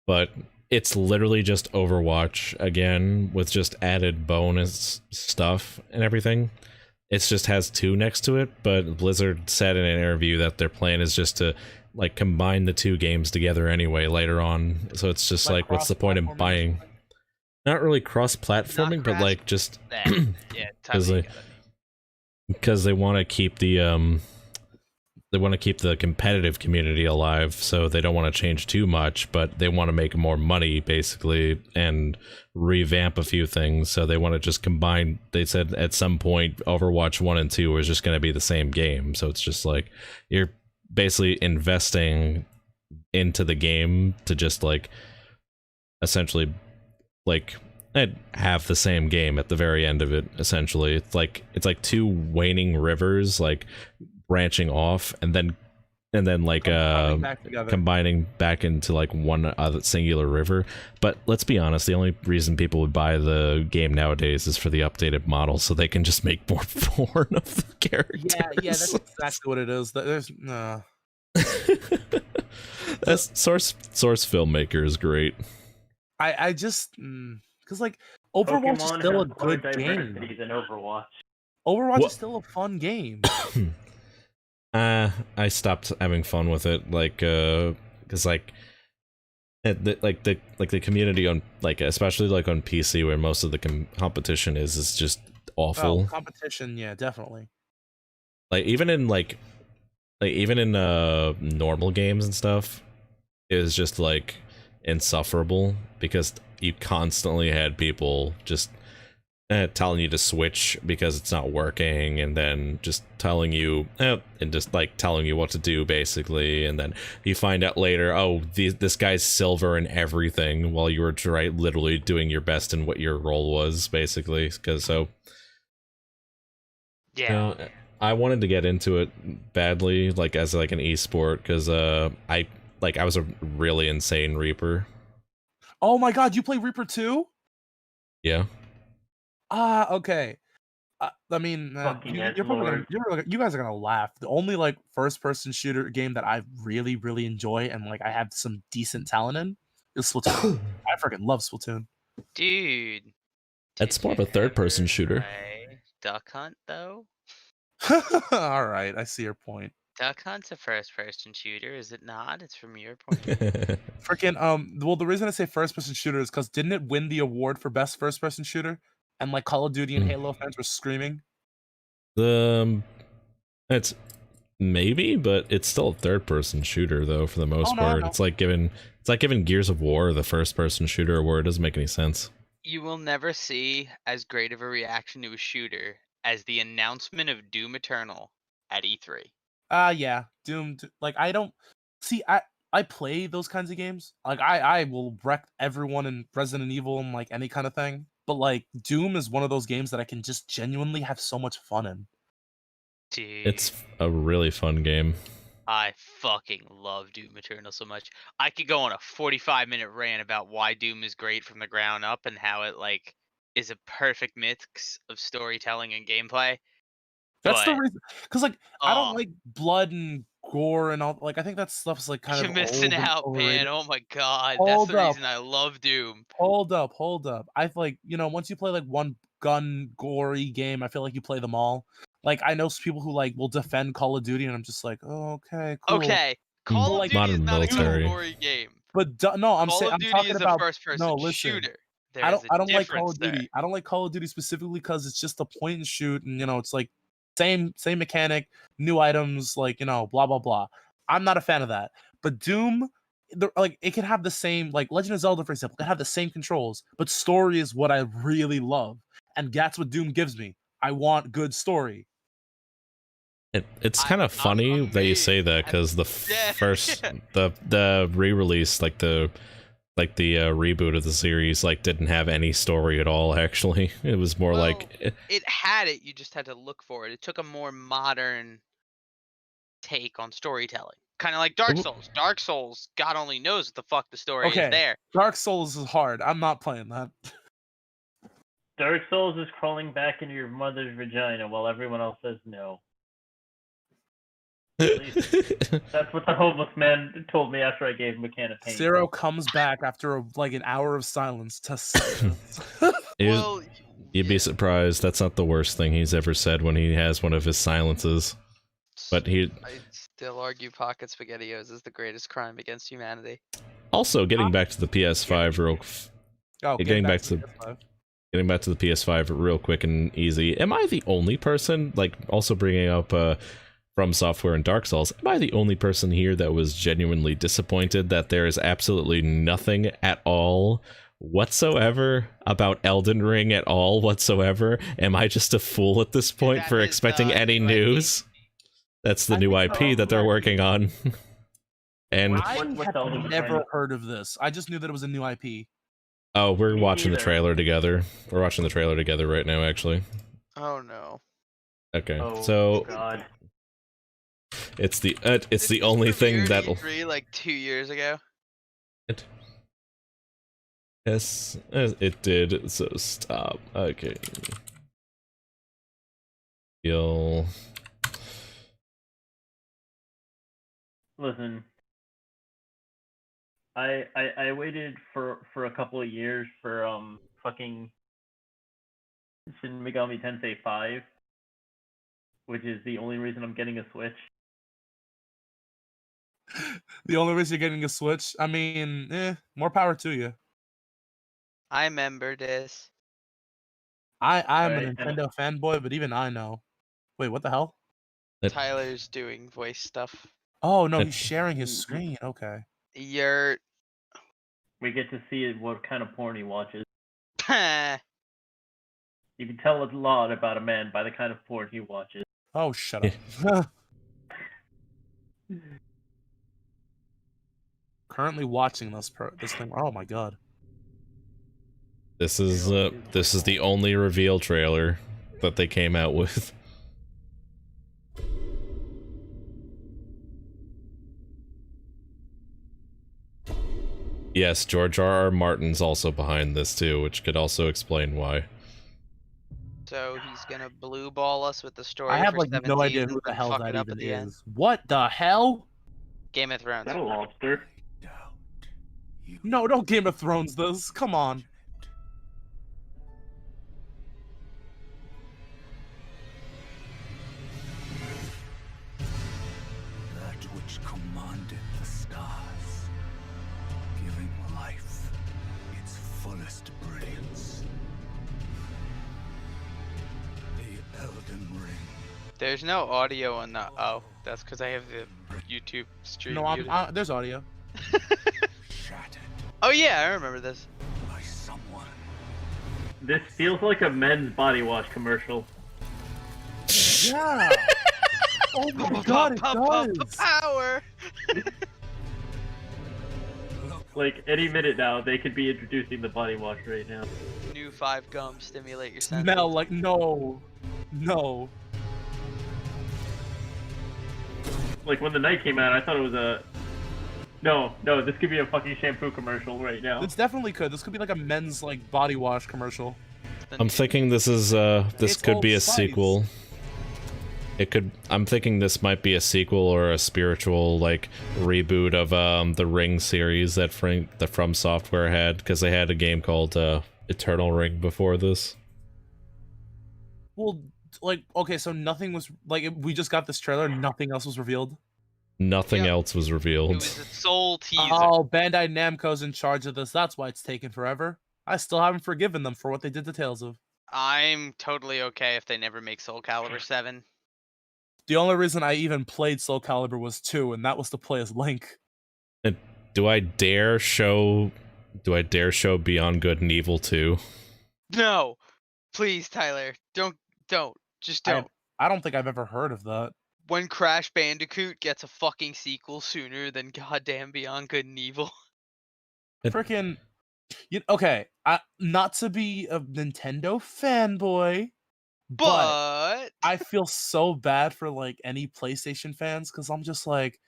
but it's literally just Overwatch again with just added bonus stuff and everything. It just has 2 next to it, but Blizzard said in an interview that their plan is just to like combine the 2 games together anyway later on. So it's just like what's the point in buying? Not really cross-platforming, but like just Yeah, because they want to keep the competitive community alive, so they don't want to change too much, but they want to make more money basically and revamp a few things. So they want to just combine. They said at some point Overwatch 1 and 2 is just going to be the same game. So it's just like you're basically investing into the game to just like essentially like have the same game at the very end of it. Essentially it's like 2 waning rivers like branching off and then like combining back into like one other singular river. But let's be honest, the only reason people would buy the game nowadays is for the updated model, so they can just make more porn of the characters. Yeah, that's exactly what it is. There's no. That's source filmmaker is great. I just because like Overwatch is still a good game. Than Overwatch. Overwatch is still a fun game. I stopped having fun with it, like, because like the community on like especially like on PC where most of the competition is just awful. Oh, competition, yeah, definitely. Like even in normal games and stuff is just like insufferable because you constantly had people just telling you to switch because it's not working, and then just telling you and just like telling you what to do basically, and then you find out later, oh, this guy's silver and everything while you were literally doing your best in what your role was basically. Because yeah, I wanted to get into it badly, like as like an esport, because I was a really insane Reaper. Oh my god, you play Reaper too? Yeah. Ah, okay. I mean, you're probably you guys are gonna laugh. The only like first-person shooter game that I really, really enjoy and like I have some decent talent in is Splatoon. I freaking love Splatoon. dude. It's more of a third-person shooter. Duck Hunt though. All right, I see your point. Duck Hunt's a first-person shooter, is it not? It's from your point. Freaking well, the reason I say first-person shooter is because didn't it win the award for best first-person shooter? And like Call of Duty and Halo fans were screaming. It's Maybe, but it's still a third-person shooter though. For the most Oh, no, I part, know. it's like giving Gears of War the first-person shooter award. It doesn't make any sense. You will never see as great of a reaction to a shooter as the announcement of Doom Eternal at E3. Yeah, Doom. Like I don't see. I play those kinds of games. Like I will wreck everyone in Resident Evil and like any kind of thing. But like Doom is one of those games that I can just genuinely have so much fun in. Dude, It's a really fun game. I fucking love Doom Eternal so much. I could go on a 45-minute rant about why Doom is great from the ground up and how it like is a perfect mix of storytelling and gameplay. That's the But reason. Because like I don't oh, like blood and gore and all. Like I think that stuff's like kind you're of missing old and out, overrated. man. Oh my god, that's Hold the up. reason I love Doom. Hold up. I like, once you play like one gun gory game, I feel like you play them all. Like I know people who like will defend Call of Duty, and I'm just like, oh, okay, cool. Okay, But, Call of like, Duty is Modern not a military. category game. But no, I'm Call saying of I'm Duty talking is a about first-person no. Listen, shooter. There I is don't. a I don't like Call difference of there. Duty. I don't like Call of Duty specifically because it's just a point and shoot, and it's like same mechanic, new items, like blah blah blah. I'm not a fan of that. But Doom, like it can have the same, like Legend of Zelda, for example, can have the same controls, but story is what I really love, and that's what Doom gives me. I want good story. It's kind of funny I'm that you say amazed. that because the Yeah. first the re-release, like the reboot of the series, like didn't have any story at all. Actually, it was more like It had it. You just had to look for it. It took a more modern take on storytelling, kind of like Dark Souls. Dark Souls, God only knows what the fuck the story is Okay. there. Dark Souls is hard. I'm not playing that. Dark Souls is crawling back into your mother's vagina while everyone else says no. That's what the homeless man told me after I gave him a can of paint. Zero comes back after like an hour of silence to say this. Well, You'd be surprised. That's not the worst thing he's ever said when he has one of his silences. But I still argue Pocket SpaghettiOs is the greatest crime against humanity. Also, getting back to the PS5 getting back to the PS5 real quick and easy. Am I the only person, like, also bringing up From Software and Dark Souls, am I the only person here that was genuinely disappointed that there is absolutely nothing at all whatsoever about Elden Ring at all whatsoever? Am I just a fool at this point That for is, expecting any new IP. news? That's the new IP that they're working on. And I what's Elden have Ring? never heard of this. I just knew that it was a new IP. oh, we're Me watching the neither. trailer together. We're watching the trailer together right now, actually. Oh no. Okay, Oh, so God. it's the Did this only thing premiere at that'll. E3 like 2 years ago. Yes, it did. So stop. Okay. You'll. Listen, I waited for a couple of years for fucking Shin Megami Tensei 5, which is the only reason I'm getting a Switch. The only reason you're getting a Switch, I mean, more power to you. I remember this. I'm a Right, and- Nintendo fanboy, but even I know. Wait, what the hell? Tyler's doing voice stuff. Oh no, he's sharing his screen. Okay. You're We get to see what kind of porn he watches. oh You can tell a lot about a man by the kind of porn he watches. Oh, shut up. Currently watching this thing. Oh my god. This is the only reveal trailer that they came out with. Yes, George R.R. Martin's also behind this too, which could also explain why. So he's gonna blue ball us with the story. I have for like no 17 idea who and the then hell fuck that it up even at the end. is. What the hell? Game of Thrones. Is that a lobster? No, don't Game of Thrones this. Come on. That which commanded the stars, giving life its fullest brilliance. The Elden Ring. There's no audio on the. Oh, that's because I have the YouTube stream. No, muted. there's audio. Shattered Oh yeah, I remember this. by someone. This feels like a men's body wash commercial. Yeah. Oh my god, it does. Power. Like any minute now, they could be introducing the body wash right now. New 5 gum stimulate your senses. Smell like no. Like when the night came out, I thought it was a. No, this could be a fucking shampoo commercial right now. This definitely could. This could be like a men's like body wash commercial. I'm thinking this is this It's could be Old a Spice. sequel. It could. I'm thinking this might be a sequel or a spiritual like reboot of the Ring series that From Software had, because they had a game called Eternal Ring before this. Well, like okay, so nothing was like we just got this trailer. Nothing else was revealed. Nothing Yeah. else was It revealed. was a sole teaser. Oh, Bandai Namco's in charge of this. That's why it's taken forever. I still haven't forgiven them for what they did to Tales of. I'm totally okay if they never make Soul Calibur 7. The only reason I even played Soul Calibur was 2, and that was to play as Link. Do I dare show Beyond Good and Evil 2? No, please, Tyler, don't, just don't. I don't think I've ever heard of that. When Crash Bandicoot gets a fucking sequel sooner than goddamn Beyond Good and Evil. Freaking, okay. Not to be a Nintendo fanboy, but I feel so bad for like any PlayStation fans because I'm just like,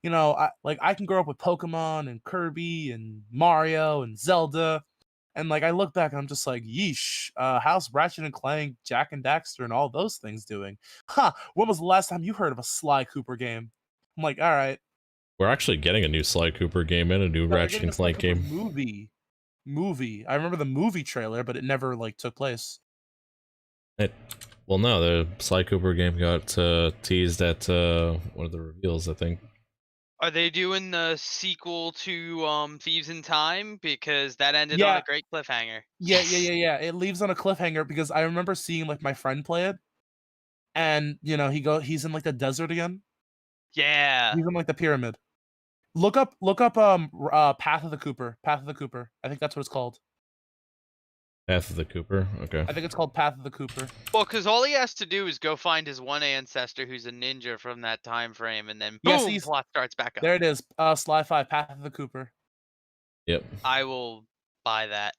I can grow up with Pokemon and Kirby and Mario and Zelda, and like I look back and I'm just like, yeesh, how's Ratchet and Clank, Jack and Daxter, and all those things doing? Huh? When was the last time you heard of a Sly Cooper game? I'm like, all right, We're actually getting a new Sly Cooper game and a new no, they're Ratchet getting and a Sly Clank Cooper game. movie. I remember the movie trailer, but it never like took place. Well, no, the Sly Cooper game got teased at one of the reveals, I think. Are they doing the sequel to Thieves in Time? Because that ended on Yeah. a great cliffhanger. Yeah. It leaves on a cliffhanger because I remember seeing like my friend play it, and he's in like the desert again. Yeah. He's in like the pyramid. Look up Path of the Cooper. Path of the Cooper. I think that's what it's called. Path of the Cooper. Okay. I think it's called Path of the Cooper. Well, because all he has to do is go find his one ancestor who's a ninja from that time frame, and then boom, Yes, he's- plot starts back up. There it is. Sly 5, Path of the Cooper. Yep. I will buy that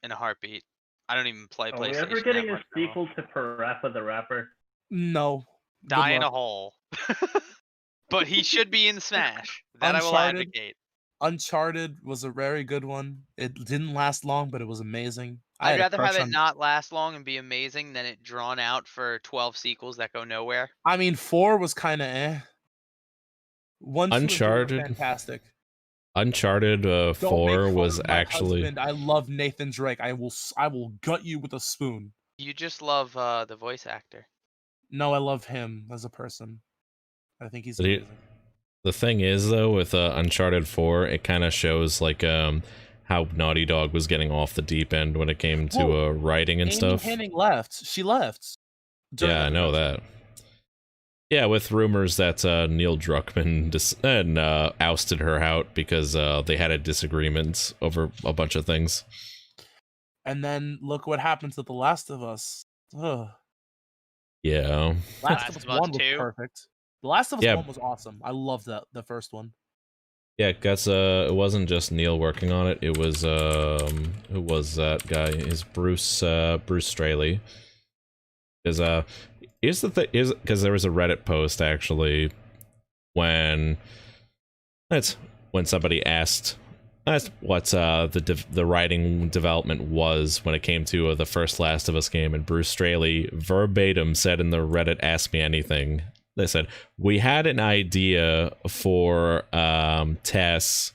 in a heartbeat. I don't even play Are we PlayStation. ever getting that a much no more. sequel to Parappa the Rapper? No. Good Die in a luck. hole. But he should be in Smash. That I will Uncharted. advocate. Uncharted was a very good one. It didn't last long, but it was amazing. I I'd had a rather have crush it on- not last long and be amazing than it drawn out for 12 sequels that go nowhere. I mean, 4 was kind of eh. 1, 2, and 3 were Uncharted. fantastic. Uncharted Don't make 4 fun was of my actually. husband. I love Nathan Drake. I will gut you with a spoon. You just love the voice actor. No, I love him as a person. I think he's But he- amazing. The thing is, though, with Uncharted 4, it kind of shows like how Naughty Dog was getting off the deep end when it came to Well, writing and Amy stuff. Hennig left. She left. during Yeah, the I know production. that. Yeah, with rumors that Neil Druckmann ousted her out because they had a disagreement over a bunch of things. And then look what happened to The Last of Us. Ugh. Yeah. Last of Us 1 was 2? perfect. The Last of Us Yeah. 1 was awesome. I loved the first one. Yeah, because it wasn't just Neil working on it. It was who was that guy? Is Bruce Straley? Because here's the thing, because there was a Reddit post actually when somebody asked what the writing development was when it came to the first Last of Us game, and Bruce Straley verbatim said in the Reddit Ask Me Anything. They said, we had an idea for Tess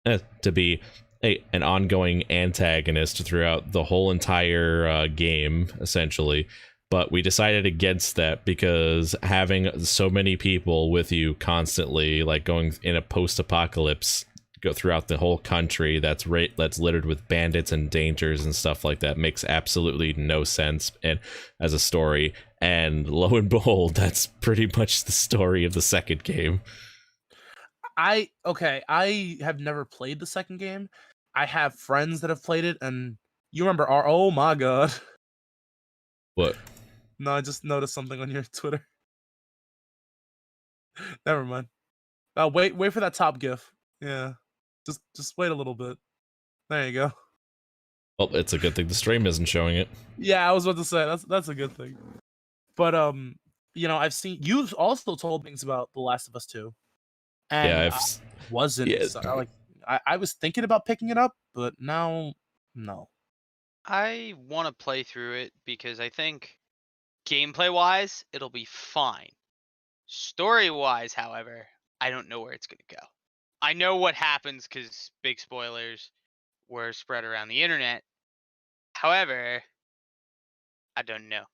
to be an ongoing antagonist throughout the whole entire game, essentially. But we decided against that because having so many people with you constantly, like going in a post-apocalypse, go throughout the whole country that's littered with bandits and dangers and stuff like that. Makes absolutely no sense and as a story. And lo and behold, that's pretty much the story of the second game. I have never played the second game. I have friends that have played it, and you remember our oh my god. What? No, I just noticed something on your Twitter. Never mind. Wait for that top gif. Yeah. Just wait a little bit. There you go. Well, it's a good thing the stream isn't showing it. Yeah, I was about to say that's a good thing. But I've seen you've also told things about The Last of Us 2. And Yeah, I wasn't I was thinking about picking it up, but now no. I want to play through it because I think gameplay wise, it'll be fine. Story wise, however, I don't know where it's going to go. I know what happens because big spoilers were spread around the internet. However, I don't know.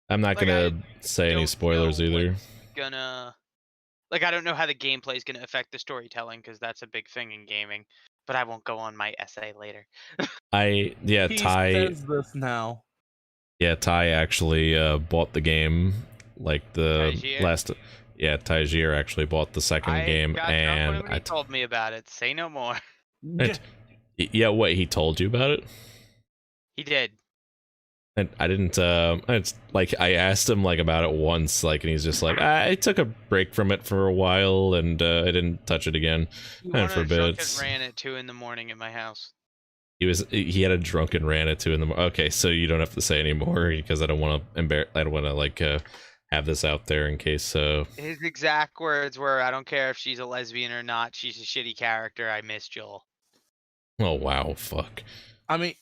I'm not Like, gonna say any don't spoilers know either. I don't know how the gameplay is going to affect the storytelling because that's a big thing in gaming. But I won't go on my essay later. He Ty says this now. Yeah, Ty actually bought the game like the Tygier? last. Yeah, Tygier actually bought the second game, got and when he told me about it. Say no more. Yeah, what he told you about it? He did. And I didn't. It's like I asked him like about it once, like, and he's just like, I took a break from it for a while, and I didn't touch it again. He And for a bit, ran at 2 in the morning at my house. he had a drunken rant at 2 in the morning. Okay, so you don't have to say anymore because I don't want to I don't want to like have this out there in case. His exact words were, "I don't care if she's a lesbian or not. She's a shitty character. I miss Joel." Oh wow, fuck. I mean,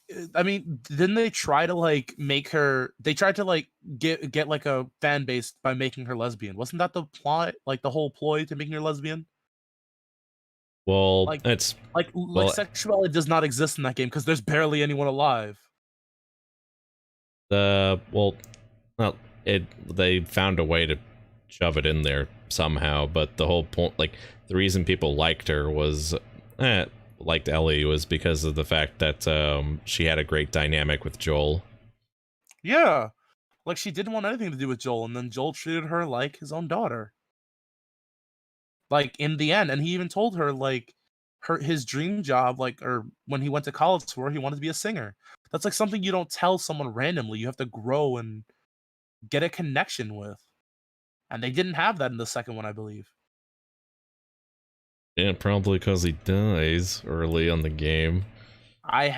didn't they try to like make her? They tried to like get like a fan base by making her lesbian. Wasn't that the plot? Like the whole ploy to making her lesbian? Well, Like, it's like sexuality does not exist in that game because there's barely anyone alive. they found a way to shove it in there somehow, but the whole point, like the reason people liked her was liked Ellie was because of the fact that she had a great dynamic with Joel. Yeah, like she didn't want anything to do with Joel, and then Joel treated her like his own daughter. Like in the end, and he even told her like his dream job, like, or when he went to college for, he wanted to be a singer. That's like something you don't tell someone randomly. You have to grow and get a connection with, and they didn't have that in the second one, I believe. Yeah, probably because he dies early on the game. I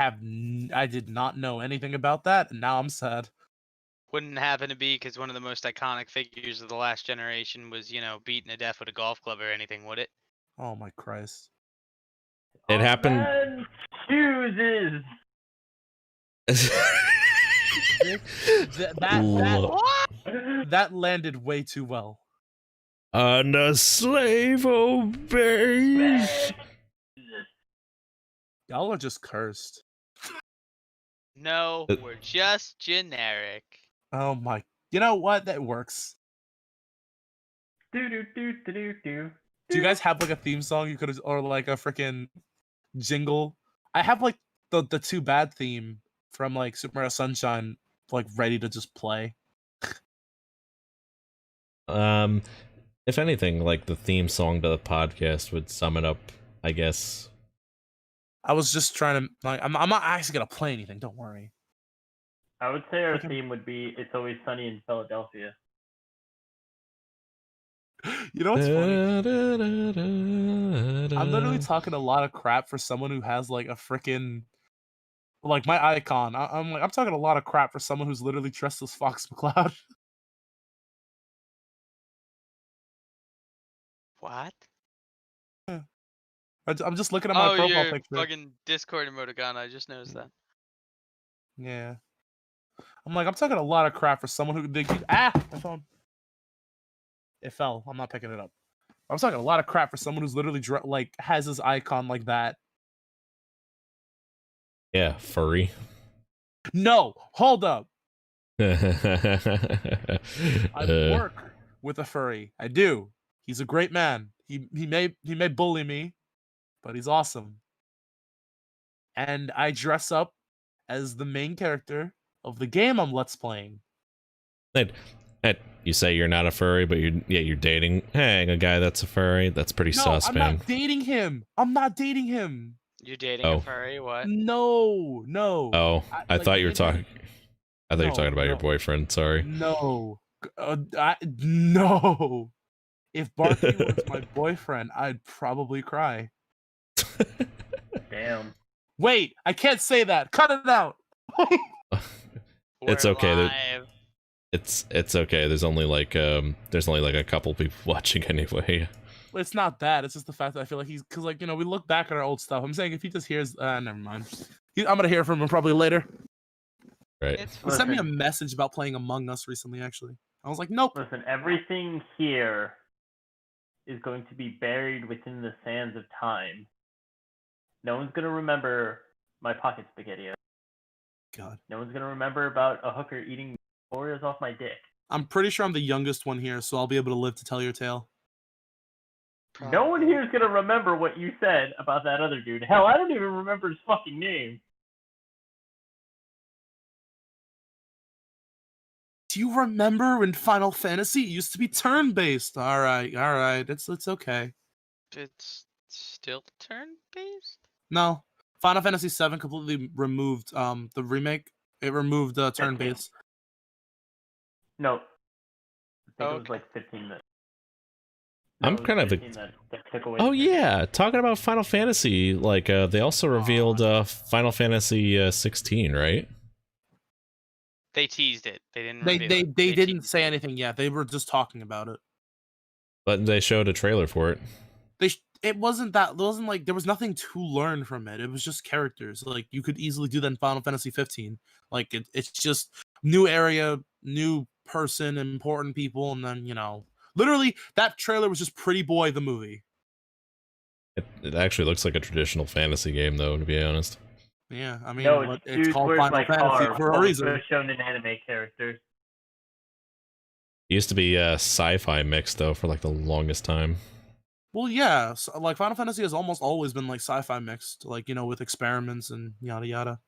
did not know anything about that, and now I'm sad. Wouldn't happen to be because one of the most iconic figures of the last generation was, beaten to death with a golf club or anything, would it? Oh my Christ! It happened. Man chooses. That landed way too well. And a slave obeys. Y'all are just cursed. No, we're just generic. Oh my! You know what? That works. Do. Do you guys have like a theme song you could, or like a freaking jingle? I have like the Too Bad theme from like Super Mario Sunshine, like ready to just play. If anything, like the theme song to the podcast would sum it up, I guess. I was just trying to like. I'm not actually gonna play anything. Don't worry. I would say our theme would be "It's Always Sunny in Philadelphia." You know what's funny? I'm literally talking a lot of crap for someone who has like a freaking like my icon. I'm talking a lot of crap for someone who's literally dressed as Fox McCloud. What? I'm just looking at my profile your picture. fucking Discord emoticon. I just noticed that. Yeah. I'm talking a lot of crap for someone who my phone. It fell. I'm not picking it up. I'm talking a lot of crap for someone who's literally like has his icon like that. Yeah, furry. No, hold up. I I work with a furry. I do. He's a great man. He may bully me, but he's awesome. And I dress up as the main character of the game I'm let's playing. Ed, you say you're not a furry, but you're dating a guy that's a furry. That's pretty No, sus, I'm man. not dating him. I'm not dating him. You're dating Oh. a furry? What? No. Oh, I like, thought you were me and him- talking. I thought you were No, talking about your no. boyfriend. Sorry. No. No. If Barky was my boyfriend, I'd probably cry. Damn. Wait, I can't say that. Cut it out. It's We're okay, live. It's okay. There's only like a couple people watching anyway. It's not that. It's just the fact that I feel like he's because like we look back at our old stuff. I'm saying if he just hears, never mind. I'm gonna hear from him probably later. Right. It's He sent me a Listen. message about playing Among Us recently. Actually, I was like, nope. Listen, everything here is going to be buried within the sands of time. No one's gonna remember my pocket spaghetti. God, No one's gonna remember about a hooker eating Oreos off my dick. I'm pretty sure I'm the youngest one here, so I'll be able to live to tell your tale. No one here is gonna remember what you said about that other dude. Hell, I don't even remember his fucking name. Do you remember in Final Fantasy it used to be turn-based? All right, it's okay. It's still turn-based? No, Final Fantasy VII completely removed the remake. It removed turn-based. No. I think it was Okay. like 15 minutes. I'm it was kind of 15 that took away Oh the- yeah, talking about Final Fantasy, like they also revealed Final Fantasy 16, right? They teased it. They didn't. They reveal it. didn't teased say it. anything yet. They were just talking about it. But they showed a trailer for it. It wasn't like there was nothing to learn from it. It was just characters. Like you could easily do that in Final Fantasy 15. Like it's just new area, new person, important people, and then literally that trailer was just Pretty Boy the movie. It actually looks like a traditional fantasy game, though, to be honest. Yeah, I mean, No, it's dude, called where's Final my Fantasy car? for a Full of reason. shonen anime characters. It used to be sci-fi mix, though, for like the longest time. Well, yeah, so, like Final Fantasy has almost always been like sci-fi mixed, like with experiments and yada yada.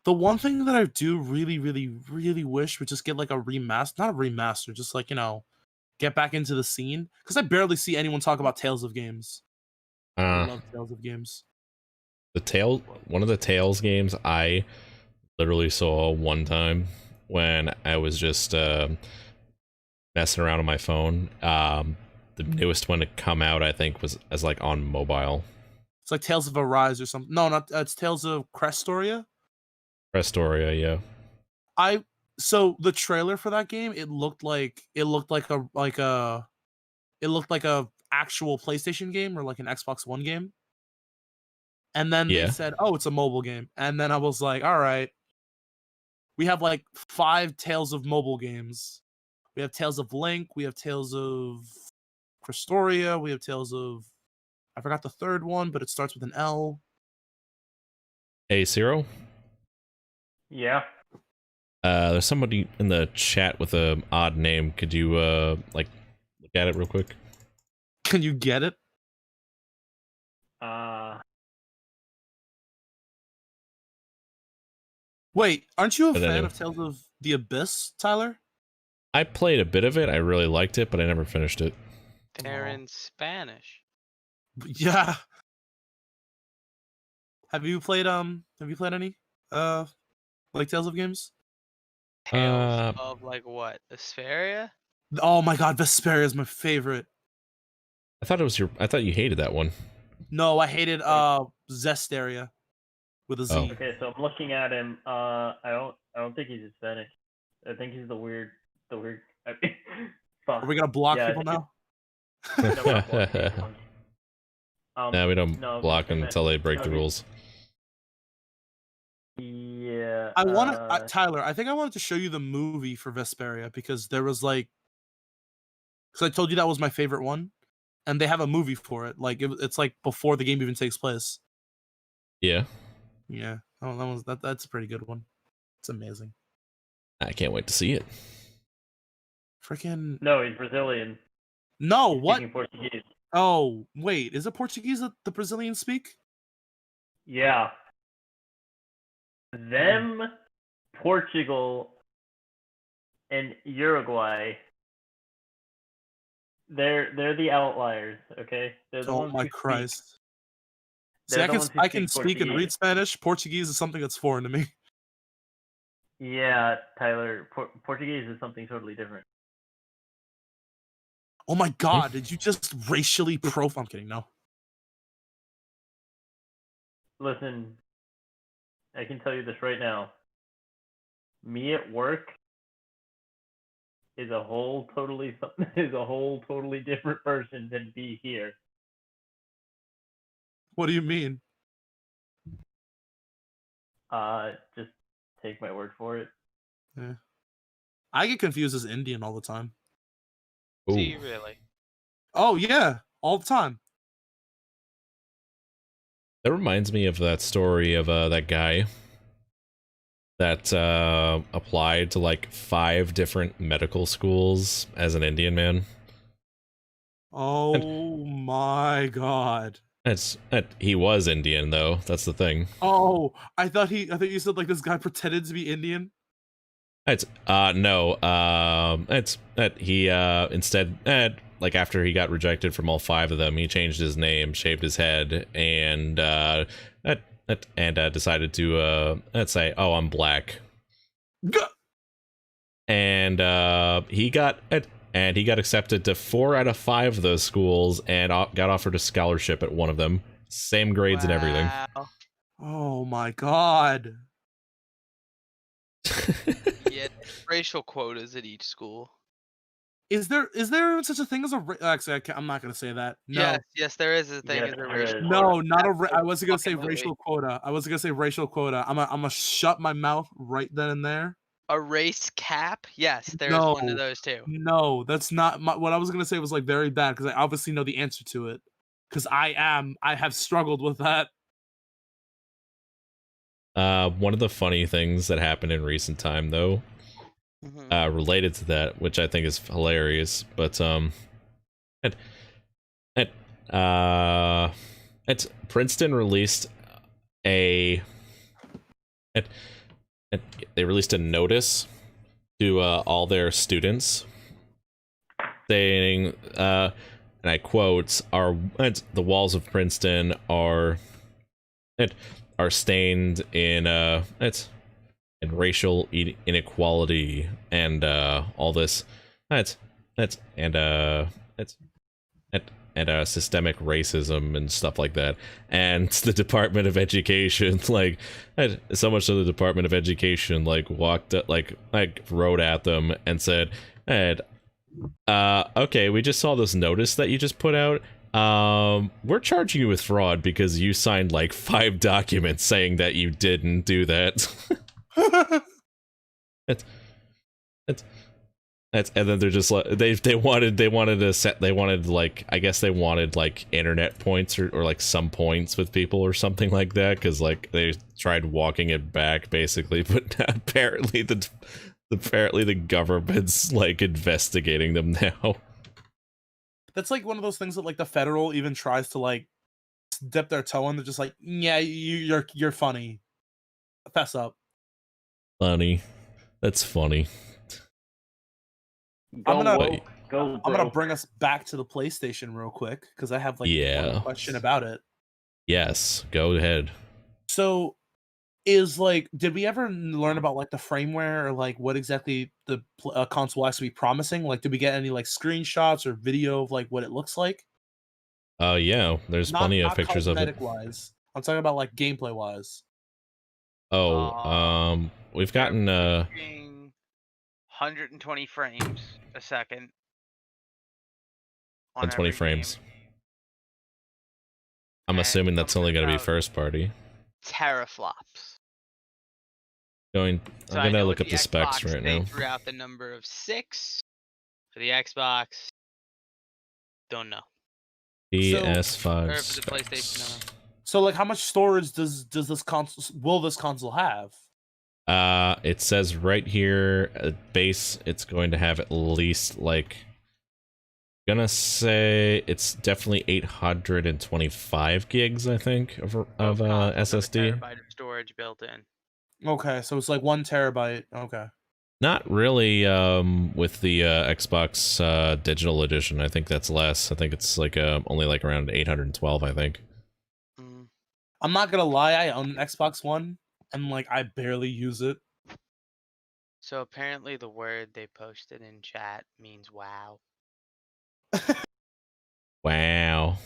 The one thing that I do really, really, really wish would just get like a remaster, not a remaster, just like get back into the scene because I barely see anyone talk about Tales of games. I love Tales of games. One of the Tales games I literally saw one time when I was just messing around on my phone. The newest one to come out, I think, was as like on mobile. It's like Tales of Arise or something. No, not it's Tales of Crestoria. Crestoria, yeah. So the trailer for that game, it looked like a actual PlayStation game or like an Xbox One game. And then Yeah. they said, "Oh, it's a mobile game." And then I was like, "All right." We have like 5 Tales of mobile games. We have Tales of Link, we have Tales of Crestoria, we have Tales of I forgot the third one, but it starts with an L. Hey, Zero? Yeah. There's somebody in the chat with a odd name. Could you like look at it real quick? Can you get it? Wait, aren't you a But fan anyway. of Tales of the Abyss, Tyler? I played a bit of it. I really liked it, but I never finished it. They're Aw. in Spanish. Yeah. Have you played any like Tales of games? Tales of like what? Aspharia? Oh my god, Vesperia is my favorite. I thought you hated that one. No, I hated Zesteria with a Z. Oh. Okay, so I'm looking at him. I don't think he's Hispanic. I think he's the weird. Fuck. Are we gonna block Yeah, I people think now? No, we're not blocking anyone. No, we don't no, block them okay, until they break no, the he- rules. Yeah. I want to, Tyler. I think I wanted to show you the movie for Vesperia because there was like, because I told you that was my favorite one, and they have a movie for it. Like it's like before the game even takes place. Yeah. Yeah, that's a pretty good one. It's amazing. I can't wait to see it. Freaking No, he's Brazilian. No, what? Speaking Portuguese. Oh, wait, is it Portuguese that the Brazilians speak? Yeah. Them, Portugal, and Uruguay. They're the outliers, okay? They're the Oh ones my who speak. Christ. See, They're I the can ones who I can speak and Portuguese. read Spanish. Portuguese is something that's foreign to me. Yeah, Tyler. Portuguese is something totally different. Oh my God, did you just racially I'm kidding, no. Listen, I can tell you this right now. Me at work is a whole totally different person than me here. What do you mean? Just take my word for it. Yeah. I get confused as Indian all the time. Do Ooh. you really? Oh yeah, all the time. That reminds me of that story of that guy that applied to like 5 different medical schools as an Indian man. Oh my God. He was Indian though. That's the thing. Oh, I thought you said like this guy pretended to be Indian. It's no. It's that he instead like after he got rejected from all 5 of them, he changed his name, shaved his head, and decided to let's say, oh, I'm black. And he got accepted to 4 out of 5 of those schools and got offered a scholarship at one of them. Same grades and everything. Wow. Oh my God. Yeah, racial quotas at each school. Is there such a thing as a actually I'm not gonna say that. No. Yes, there is a thing Yes, as a there racial is. quota. No, not a That's I wasn't gonna say fucking racial movie. quota. I wasn't gonna say racial quota. I'm gonna shut my mouth right then and there. A race cap? Yes, there's one No. of those too. No, that's not what I was gonna say was like very bad because I obviously know the answer to it. Because I have struggled with that. One of the funny things that happened in recent time though, related to that, which I think is hilarious, but it's Princeton released they released a notice to all their students saying, and I quote, the walls of Princeton are stained in racial inequality and all this and systemic racism and stuff like that. And the Department of Education, like, so much so the Department of Education like wrote at them and said, okay, we just saw this notice that you just put out. We're charging you with fraud because you signed like 5 documents saying that you didn't do that. And then they're just like they wanted like I guess they wanted like internet points or like some points with people or something like that, because like they tried walking it back basically, but apparently the government's like investigating them now. That's like one of those things that like the federal even tries to like dip their toe in. They're just like, yeah, you're funny. Fess up. Funny. That's funny. I'm gonna Go, bring us back to the PlayStation real quick because I have like Yeah. one question about it. Yes, go ahead. So, did we ever learn about like the frameware or like what exactly the console has to be promising? Like, did we get any like screenshots or video of like what it looks like? Yeah, there's plenty of pictures of it. Wise, I'm talking about like gameplay wise. Oh, we've gotten 120 frames a second. On 120 every frames. game. I'm And assuming that's only going to be about first party. teraflops. I'm So I gonna know look with up the specs Xbox, right they now. threw out the number of 6 for the Xbox. Don't know. PS5 Or for the PlayStation. specs. No. So, like, how much storage does this console have? It says right here at base it's going to have at least like gonna say it's definitely 825 gigs, I think, of SSD. Terabyte of storage built in. Okay, so it's like 1 terabyte. Okay. Not really with the Xbox digital edition. I think that's less. I think it's like only like around 812, I think. Mm. I'm not gonna lie, I own an Xbox One, and like I barely use it. So apparently the word they posted in chat means wow. Wow.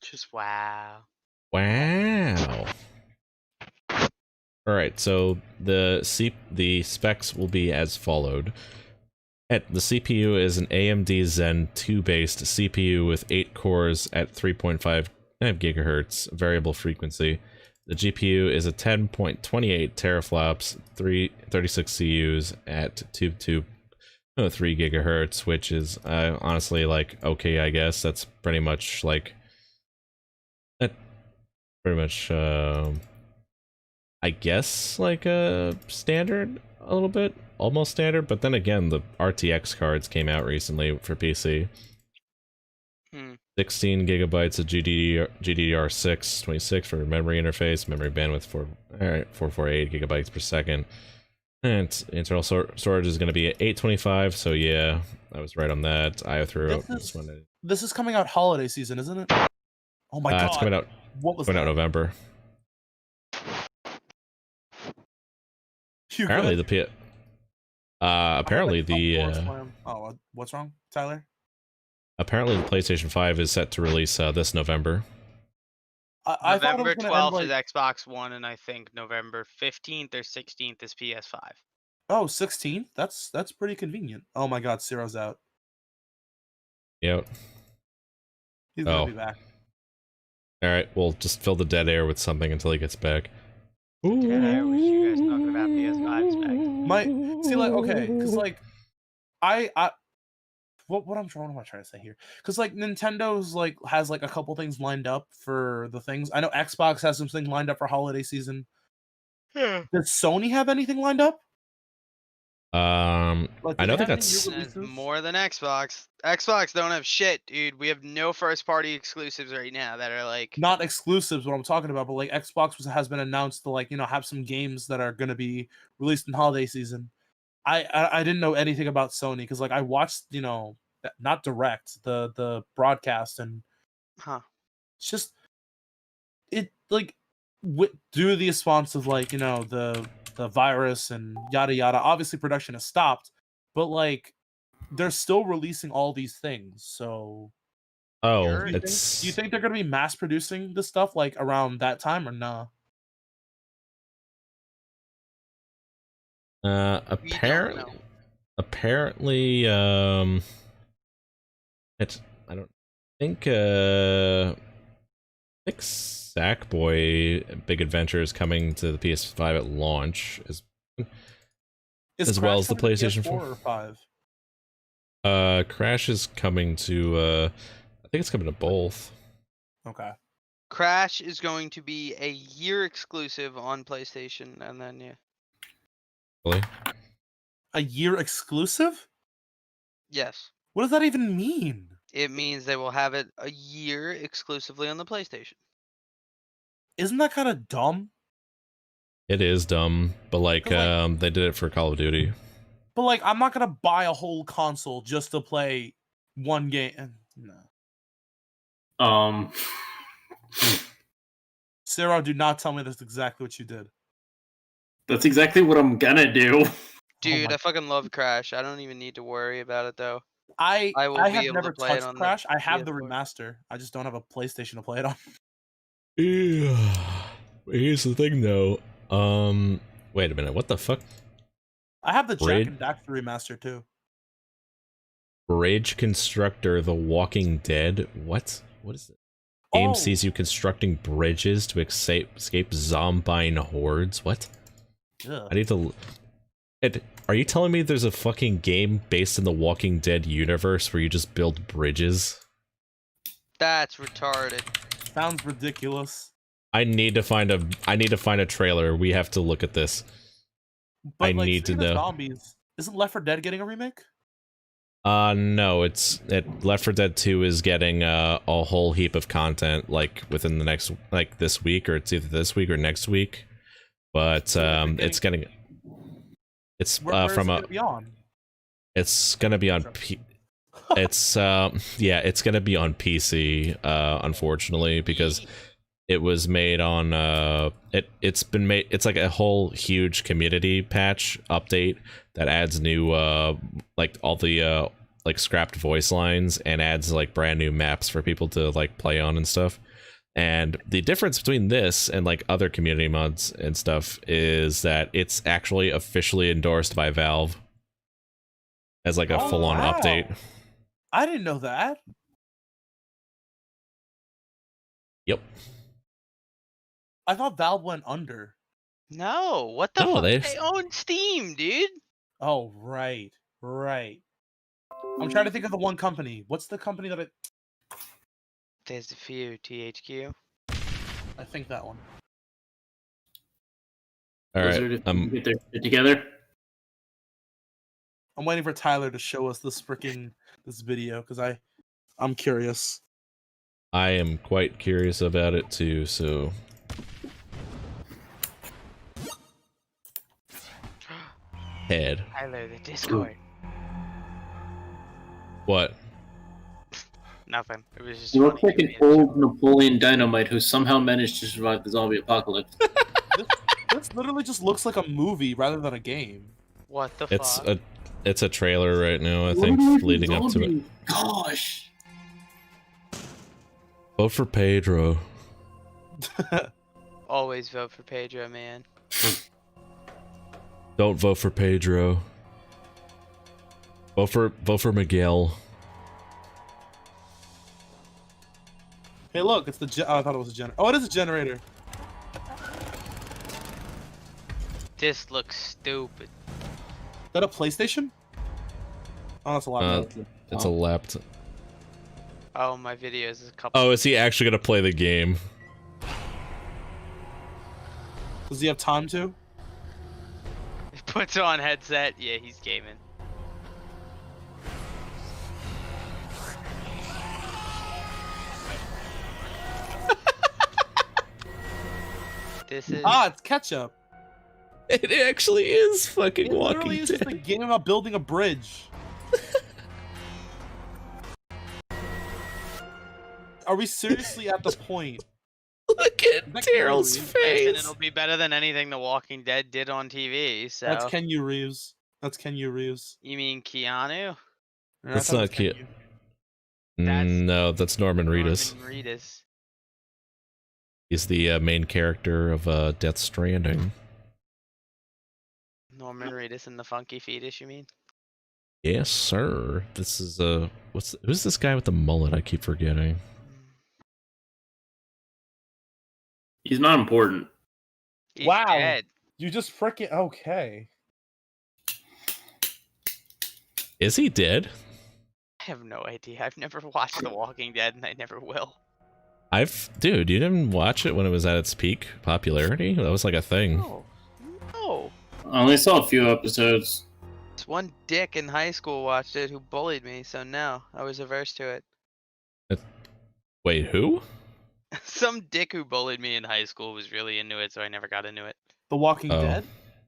Just wow. Wow. All right, so the specs will be as followed. The CPU is an AMD Zen 2 based CPU with 8 cores at 3.5 gigahertz variable frequency. The GPU is a 10.28 teraflops, 36 CUs at 2.3 gigahertz, which is honestly like okay, I guess that's pretty much like pretty much I guess like a standard a little bit, almost standard, but then again the RTX cards came out recently for PC. 16 gigabytes of GDDR6 26 for memory interface, memory bandwidth for 448 gigabytes per second, and internal storage is going to be at 825. So yeah, I was right on that. I threw out this one. This is coming out holiday season, isn't it? Oh my god! It's coming out. What was coming that? out November. You Apparently good? the apparently the oh, what's wrong, Tyler? Apparently the PlayStation 5 is set to release this November. I thought it November was gonna end 12th is like Xbox One, and I think November 15th or 16th is PS5. oh 16th. That's pretty convenient. Oh my god, Ciro's out. Yep. He's gonna be back. All right, we'll just fill the dead air with something until he gets back. Dead air with you guys talking about PS5 specs. See, like, okay, because like, what am I trying to say here? Because like Nintendo's like has like a couple things lined up for the things. I know Xbox has something lined up for holiday season. Yeah. Does Sony have anything lined up? Like, I know they got more than Xbox. Xbox don't have shit, dude. We have no first-party exclusives right now that are like not exclusives. What I'm talking about, but like Xbox has been announced to like have some games that are going to be released in holiday season. I didn't know anything about Sony because like I watched not direct the broadcast and it's just it like due to the response of like the virus and yada yada. Obviously production has stopped, but like they're still releasing all these things. So do you think they're gonna be mass producing this stuff like around that time or nah? Apparently, I don't think Sackboy Big Adventure is coming to the PS5 at launch as well as the PlayStation 4 or 5. Crash is coming to I think it's coming to both. Okay. Crash is going to be a year exclusive on PlayStation, and then yeah. Really? A year exclusive? Yes. What does that even mean? It means they will have it a year exclusively on the PlayStation. Isn't that kind of dumb? It is dumb, but like they did it for Call of Duty. But like I'm not gonna buy a whole console just to play one game. No. Sarah, do not tell me that's exactly what you did. That's exactly what I'm gonna do. Dude, I fucking love Crash. I don't even need to worry about it though. I will have be able never to play it touched on Crash. the I have the PS4. remaster. I just don't have a PlayStation to play it on. Yeah. Here's the thing though. Wait a minute, what the fuck? I have the Jack and Daxter remaster too. Bridge Constructor The Walking Dead? What? What is it? Game sees you constructing bridges to escape zombie hordes. What? Yeah. I need to. Are you telling me there's a fucking game based in the Walking Dead universe where you just build bridges? That's retarded. Sounds ridiculous. I need to find a trailer. We have to look at this. But I like, need to know. Zombies. Isn't Left 4 Dead getting a remake? No, Left 4 Dead 2 is getting a whole heap of content like within the next this week, or it's either this week or next week. But it's gonna it's Where is from it a gonna be on? it's gonna be on it's yeah, it's gonna be on PC unfortunately, because it was made on it's been made, it's like a whole huge community patch update that adds new like all the like scrapped voice lines and adds like brand new maps for people to like play on and stuff. And the difference between this and like other community mods and stuff is that it's actually officially endorsed by Valve as like a Oh, full-on wow. update. I didn't know that. Yep. I thought Valve went under. No, what the No, fuck? they- They own Steam, dude. Oh, right. I'm trying to think of the one company. What's the company that There's a few. THQ. I think that one. All Blizzard, right. if get their shit together. I'm waiting for Tyler to show us this video because I'm curious. I am quite curious about it too, so head. Tyler, the Discord. What? Nothing. It was just. You look funny like an to me. old Napoleon Dynamite who somehow managed to survive the zombie apocalypse. This literally just looks like a movie rather than a game. What the It's fuck? it's a trailer right now, I think, Literally leading up to it. zombie. Gosh. Vote for Pedro. Always vote for Pedro, man. Don't vote for Pedro. Vote for Miguel. Hey, look, it's the. Oh, I thought it was a generator. Oh, it is a generator. This looks stupid. Is that a PlayStation? Oh, that's a lot. It's a laptop. Oh, my videos is a couple. Oh, is he actually gonna play the game? Does he have time to? He puts on headset. Yeah, he's gaming. This is. Ah, it's ketchup. It actually is fucking It literally Walking is just a Dead. game about building a bridge. Are we seriously at the point? Look at That Daryl's can't Listen, face. it'll be better than anything The Walking Dead did on TV. So. That's Keanu Reeves. You mean Keanu? Or I That's thought it not was cute. Keanu. That's No, that's Norman Reedus. Norman Reedus. He's the main character of Death Stranding. Norman Reedus and the Funky Fetus, you mean? Yes, sir. This is who's this guy with the mullet? I keep forgetting. He's not important. He's Wow. dead. You just freaking okay. Is he dead? I have no idea. I've never watched The Walking Dead, and I never will. Dude, you didn't watch it when it was at its peak popularity? That was like a thing. No. No. I only saw a few episodes. This one dick in high school watched it who bullied me, so no, I was averse to it. Wait, who? Some dick who bullied me in high school was really into it, so I never got into it. The Walking Oh. Dead.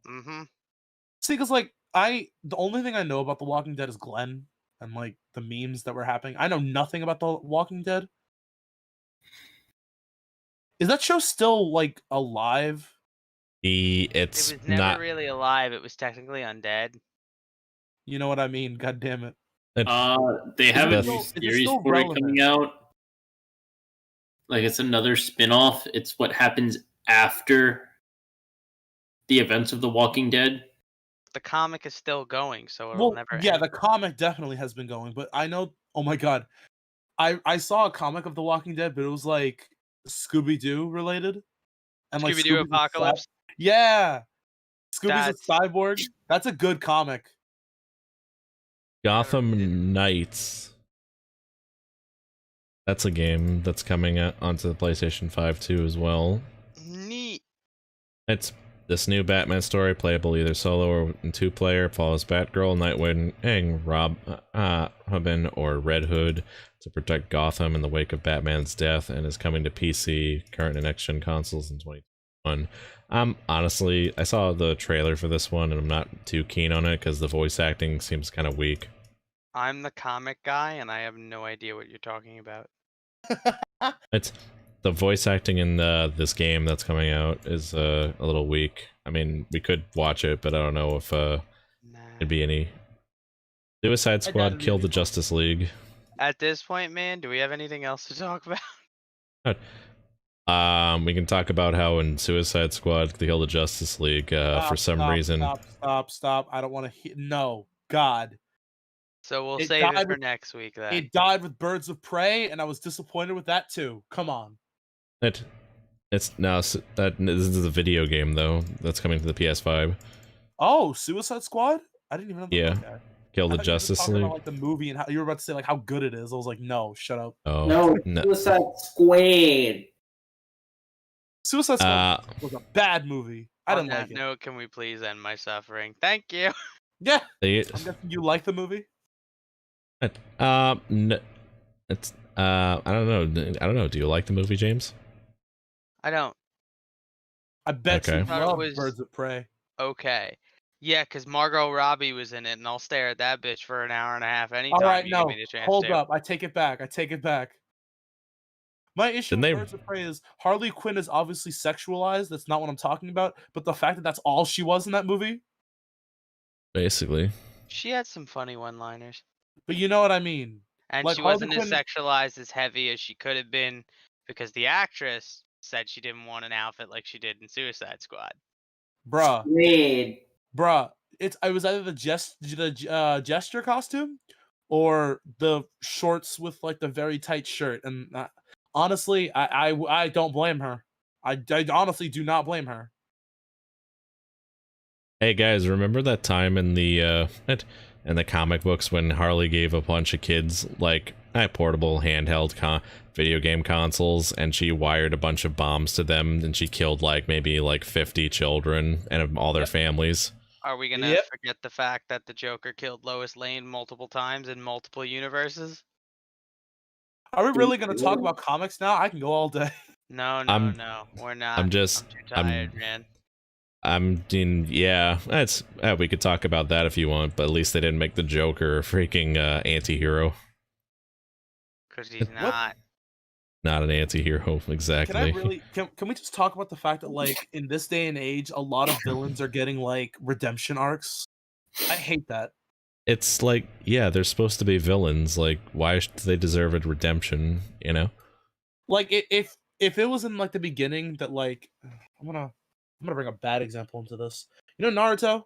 Mm-hmm. See, because like the only thing I know about The Walking Dead is Glenn and like the memes that were happening. I know nothing about The Walking Dead. Is that show still like alive? It It's was never not. really alive. It was technically undead. You know what I mean? God damn it! They have a still- new is it series still for it relevant? coming out. Like it's another spin-off. It's what happens after the events of The Walking Dead. The comic is still going, so it'll Well, never yeah, end. the comic definitely has been going, but I know. Oh my god, I saw a comic of The Walking Dead, but it was like Scooby Doo related, and like Scooby-Doo Scooby's a Apocalypse? Yeah, Scooby's That's- a cyborg. That's a good comic. Gotham Knights. That's a game that's coming onto the PlayStation 5 too as well. Neat. It's This new Batman story, playable either solo or in two-player, follows Batgirl, Nightwing, Robin, or Red Hood to protect Gotham in the wake of Batman's death, and is coming to PC, current and next-gen consoles in 2021. Honestly, I saw the trailer for this one, and I'm not too keen on it because the voice acting seems kind of weak. I'm the comic guy, and I have no idea what you're talking about. It's the voice acting in this game that's coming out is a little weak. I mean, we could watch it, but I don't know if Nah. it'd be any. Suicide Squad killed the Justice League. At this point, man, do we have anything else to talk about? We can talk about how in Suicide Squad they killed the Justice League for some reason. Stop! I don't want to hear. No, God. So we'll It save it died for with- next week then. It died with Birds of Prey, and I was disappointed with that too. Come on. It's now that this is a video game though that's coming to the PS5. Oh, Suicide Squad? I didn't even know. Yeah. Okay. Kill the I thought you were just Justice talking League. about, like the movie and how you were about to say like how good it is. I was like, no, shut up. Oh No, Suicide Squad. Suicide Squad was a bad movie. I On didn't that like it. note, can we please end my suffering? Thank you. Yeah, They, I'm guessing you like the movie. no, it's I don't know. Do you like the movie, James? I don't. I bet Okay. you Thought it love was- Birds of Prey. Okay. Yeah, because Margot Robbie was in it, and I'll stare at that bitch for an hour and a half anytime All right, you no, give me the chance hold to. up. I take it back. My issue Didn't with they- Birds of Prey is Harley Quinn is obviously sexualized. That's not what I'm talking about. But the fact that that's all she was in that movie. Basically, She had some funny one-liners. But you know what I mean. And Like, she Harley wasn't as Quinn- sexualized as heavy as she could have been because the actress said she didn't want an outfit like she did in Suicide Squad. Bruh. Squad. Bruh. It was either the gesture costume or the shorts with like the very tight shirt. And honestly, I don't blame her. I honestly do not blame her. hey guys, remember that time in the comic books when Harley gave a bunch of kids like portable handheld video game consoles, and she wired a bunch of bombs to them, and she killed like maybe like 50 children and all their families. Are we gonna Yep. forget the fact that the Joker killed Lois Lane multiple times in multiple universes? Are we really going to talk about comics now? I can go all day. No, I'm- no, we're not. I'm just- I'm too tired, man. Yeah, we could talk about that if you want, but at least they didn't make the Joker a freaking anti-hero. Because he's What? not. Not an anti-hero, Can exactly. I really can we just talk about the fact that like in this day and age a lot of villains are getting like redemption arcs? I hate that. It's like, yeah, they're supposed to be villains. Like, why should they deserve a redemption? You know? Like if it was in like the beginning that like I'm gonna bring a bad example into this. You know Naruto?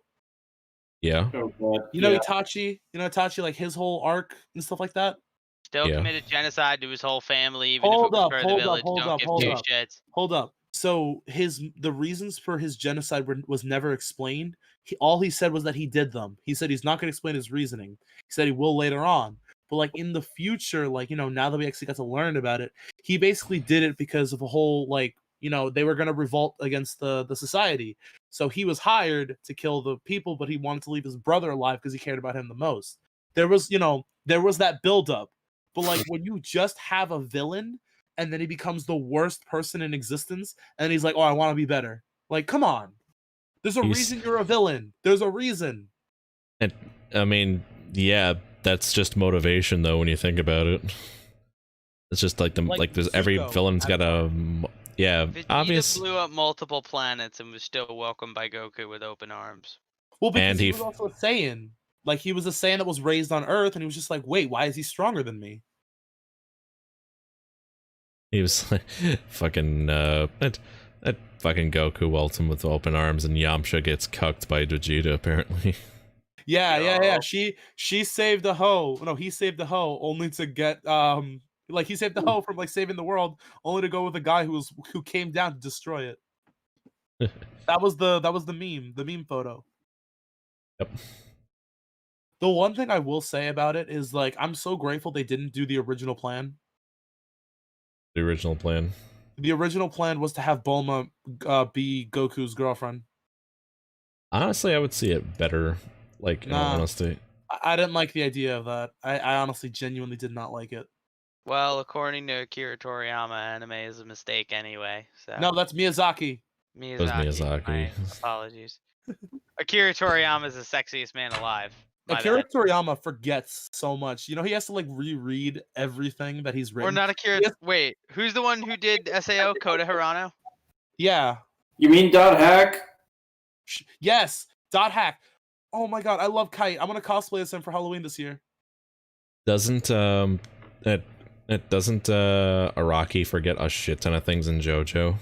Yeah. Oh, God. You know Yeah. Itachi? You know Itachi, like his whole arc and stuff like that? Still Yeah. committed genocide to his whole family, even Hold if it was up, for hold the up, village. hold Don't up, give hold two up. shits. Hold up. So the reasons for his genocide was never explained. All he said was that he did them. He said he's not going to explain his reasoning. He said he will later on. But like in the future, like now that we actually got to learn about it, he basically did it because of a whole like they were going to revolt against the society. So he was hired to kill the people, but he wanted to leave his brother alive because he cared about him the most. There was that buildup. But like when you just have a villain and then he becomes the worst person in existence, and he's like, "Oh, I want to be better." Like, come on. There's a reason you're a villain. There's a reason. And I mean, yeah, that's just motivation, though. When you think about it, it's just like there's every Zuko villain's got a Vegeta obvious. blew up multiple planets and was still welcomed by Goku with open arms. Well, because And he he was also a Saiyan. Like he was a Saiyan that was raised on Earth, and he was just like, "Wait, why is he stronger than me?" He was like, fucking that fucking Goku ultimate with open arms, and Yamcha gets cucked by Vegeta apparently. Yeah. She saved the hoe. No, he saved the hoe only to get like he saved the hoe from like saving the world, only to go with a guy who came down to destroy it. That was the meme photo. Yep. The one thing I will say about it is like I'm so grateful they didn't do the original plan. The original plan. The original plan was to have Bulma be Goku's girlfriend. Honestly, I would see it better. Like, in all Nah. honesty. I didn't like the idea of that. I honestly, genuinely did not like it. Well, according to Akira Toriyama, anime is a mistake anyway. So No, that's Miyazaki. was Miyazaki. My apologies. Akira Toriyama is the sexiest man alive. My Akira bad. Toriyama forgets so much. You know, he has to like reread everything that he's written. Or not Akira. Yes. Wait, who's the one who did SAO? Kota Hirano? Yeah. You mean Dot Hack? Yes. Dot Hack. Oh my god, I love Kite. I'm gonna cosplay as him for Halloween this year. Doesn't it doesn't Araki forget a shit ton of things in JoJo?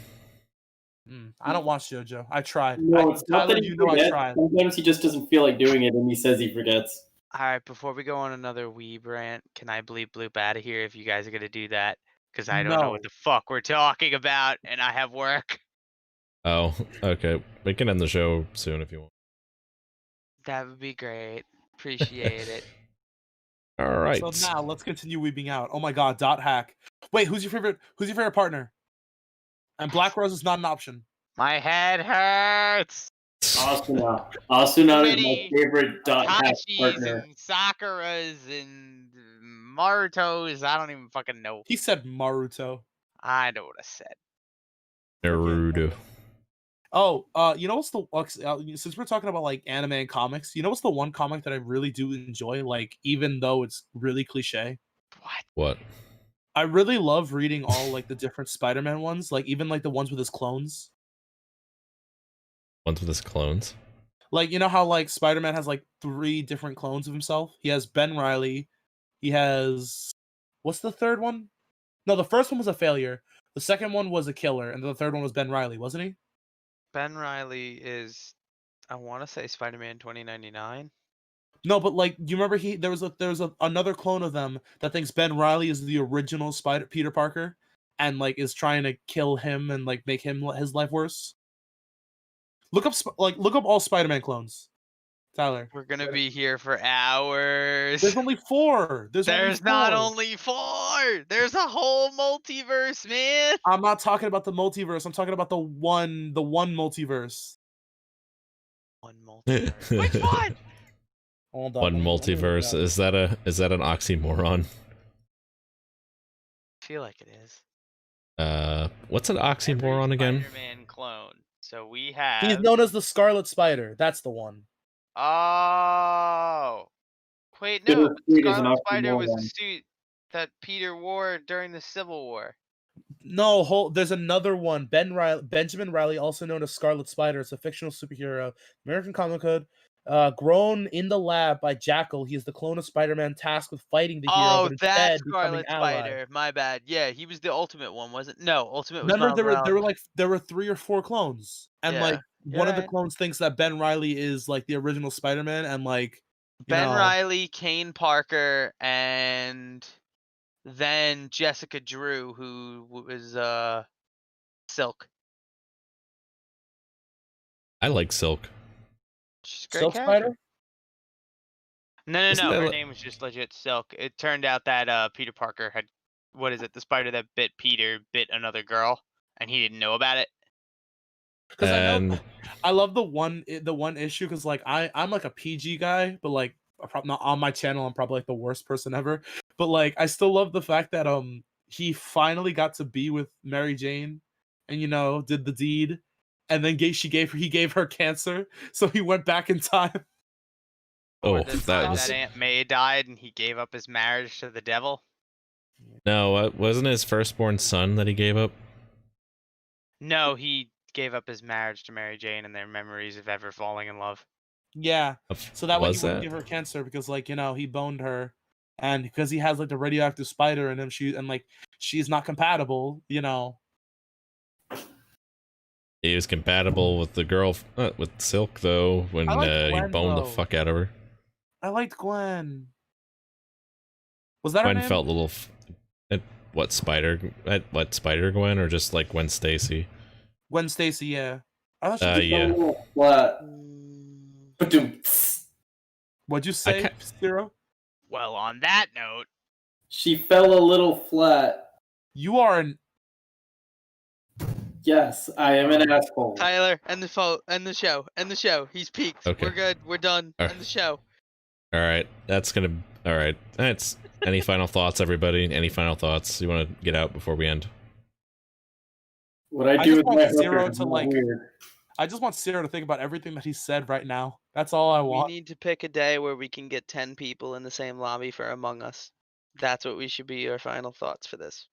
I don't watch JoJo. I tried. No, it's not Tyler, that he you know I forgets. tried. Sometimes he just doesn't feel like doing it, and he says he forgets. Alright, before we go on another weeb rant, can I bleep bloop out of here if you guys are gonna do that? Because I don't know what No. the fuck we're talking about, and I have work. Oh, okay. We can end the show soon if you want. That would be great. Appreciate it. All right. So now let's continue weeping out. Oh my god, Dot Hack. Wait, who's your favorite partner? And Black Rose is not an option. My head hurts. Asuna. Asuna is my Many favorite Dot Hack Hachis partner. and Sakuras and Marutos. I don't even fucking know. He said Maruto. I know what I said. Naruto. Oh, you know what's the since we're talking about like anime and comics, you know what's the one comic that I really do enjoy, like even though it's really cliche? What? What? I really love reading all like the different Spider-Man ones, like even like the ones with his clones. Ones with his clones. Like you know how like Spider-Man has like 3 different clones of himself? He has Ben Reilly, he has what's the third one? No, the first one was a failure. The second one was a killer, and the third one was Ben Reilly, wasn't he? Ben Reilly is, I want to say Spider-Man 2099. No, but like you remember there was another clone of them that thinks Ben Reilly is the original Peter Parker and like is trying to kill him and like make him his life worse. Look up all Spider-Man clones. Tyler. We're gonna be here for hours. There's only 4. There's not only 4. There's a whole multiverse, man. I'm not talking about the multiverse. I'm talking about the one multiverse. One multiverse. Which one? Hold on, One let me look multiverse. it up. Is that an oxymoron? I feel like it is. What's an Every oxymoron again? Spider-Man clone. So we have. He's known as the Scarlet Spider. That's the one. Oh. Wait, Peter no. Creed is an Scarlet Spider was the oxymoron. suit that Peter wore during the Civil War. No, there's another one. Benjamin Riley, also known as Scarlet Spider, is a fictional superhero. American Comic Code. Grown in the lab by Jackal, he is the clone of Spider-Man tasked with fighting the hero, Oh, but instead that's becoming Scarlet ally. Spider. My bad. Yeah, he was the Ultimate one, wasn't? No, Ultimate was Remember, Miles Morales. there were 3 or 4 clones, and Yeah, like you're one of the right. clones thinks that Ben Riley is like the original Spider-Man, and like Ben know, Riley, Kane Parker, and then Jessica Drew, who was Silk. I like Silk. She's a great Silk character. Spider. No, Isn't no. that Her li- name was just legit Silk. It turned out that Peter Parker had, what is it? The spider that bit Peter bit another girl, and he didn't know about it. Because And I love the one issue because like I'm like a PG guy, but like not on my channel I'm probably like the worst person ever. But like I still love the fact that he finally got to be with Mary Jane, and you know did the deed, and then he gave her cancer, so he went back in time. oh, Or the that time was that Aunt May died, and he gave up his marriage to the devil. no. Wasn't it his firstborn son that he gave up? No, he gave up his marriage to Mary Jane and their memories of ever falling in love. Yeah, so that way Was he wouldn't that? give her cancer because like you know he boned her, and because he has like the radioactive spider in him, she's not compatible, you know. He was compatible with the girl with Silk though when I like he Gwen, boned the though. fuck out of her. I liked Gwen. Was that her Gwen name? felt a little. What Spider Gwen or just like Gwen Stacy? Gwen Stacy, yeah. I thought she Yeah. Flat. What'd you say, Zero? Well, on that note, She fell a little flat. You are an Yes, I am an asshole. Tyler, end the show. He's peaked. Okay. We're good. We're done. All End the show. All right, that's gonna. All right, that's. Any final thoughts, everybody? Any final thoughts you want to get out before we end? What I I do just with want my Zero hooker is to, not like- weird. I just want Zero to think about everything that he said right now. That's all I We want. need to pick a day where we can get 10 people in the same lobby for Among Us. That's what we should be our final thoughts for this.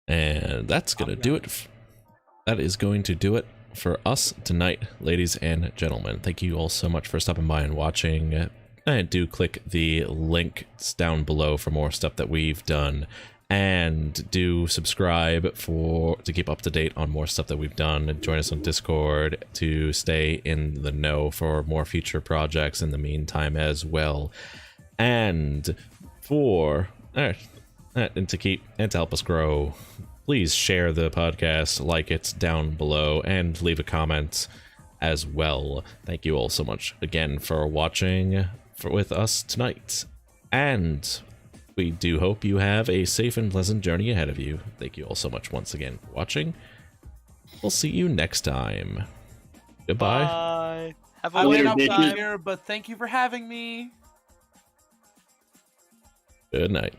And that's gonna do it. That is going to do it for us tonight, ladies and gentlemen. Thank you all so much for stopping by and watching. And do click the links down below for more stuff that we've done. And do subscribe to keep up to date on more stuff that we've done. And join us on Discord to stay in the know for more future projects in the meantime as well. And and to help us grow, please share the podcast, like it down below, and leave a comment as well. Thank you all so much again for watching with us tonight. And we do hope you have a safe and pleasant journey ahead of you. Thank you all so much once again for watching. We'll see you next time. Goodbye. Bye. Have I a may Later, not be bitches. here, but thank you for having me. Good night.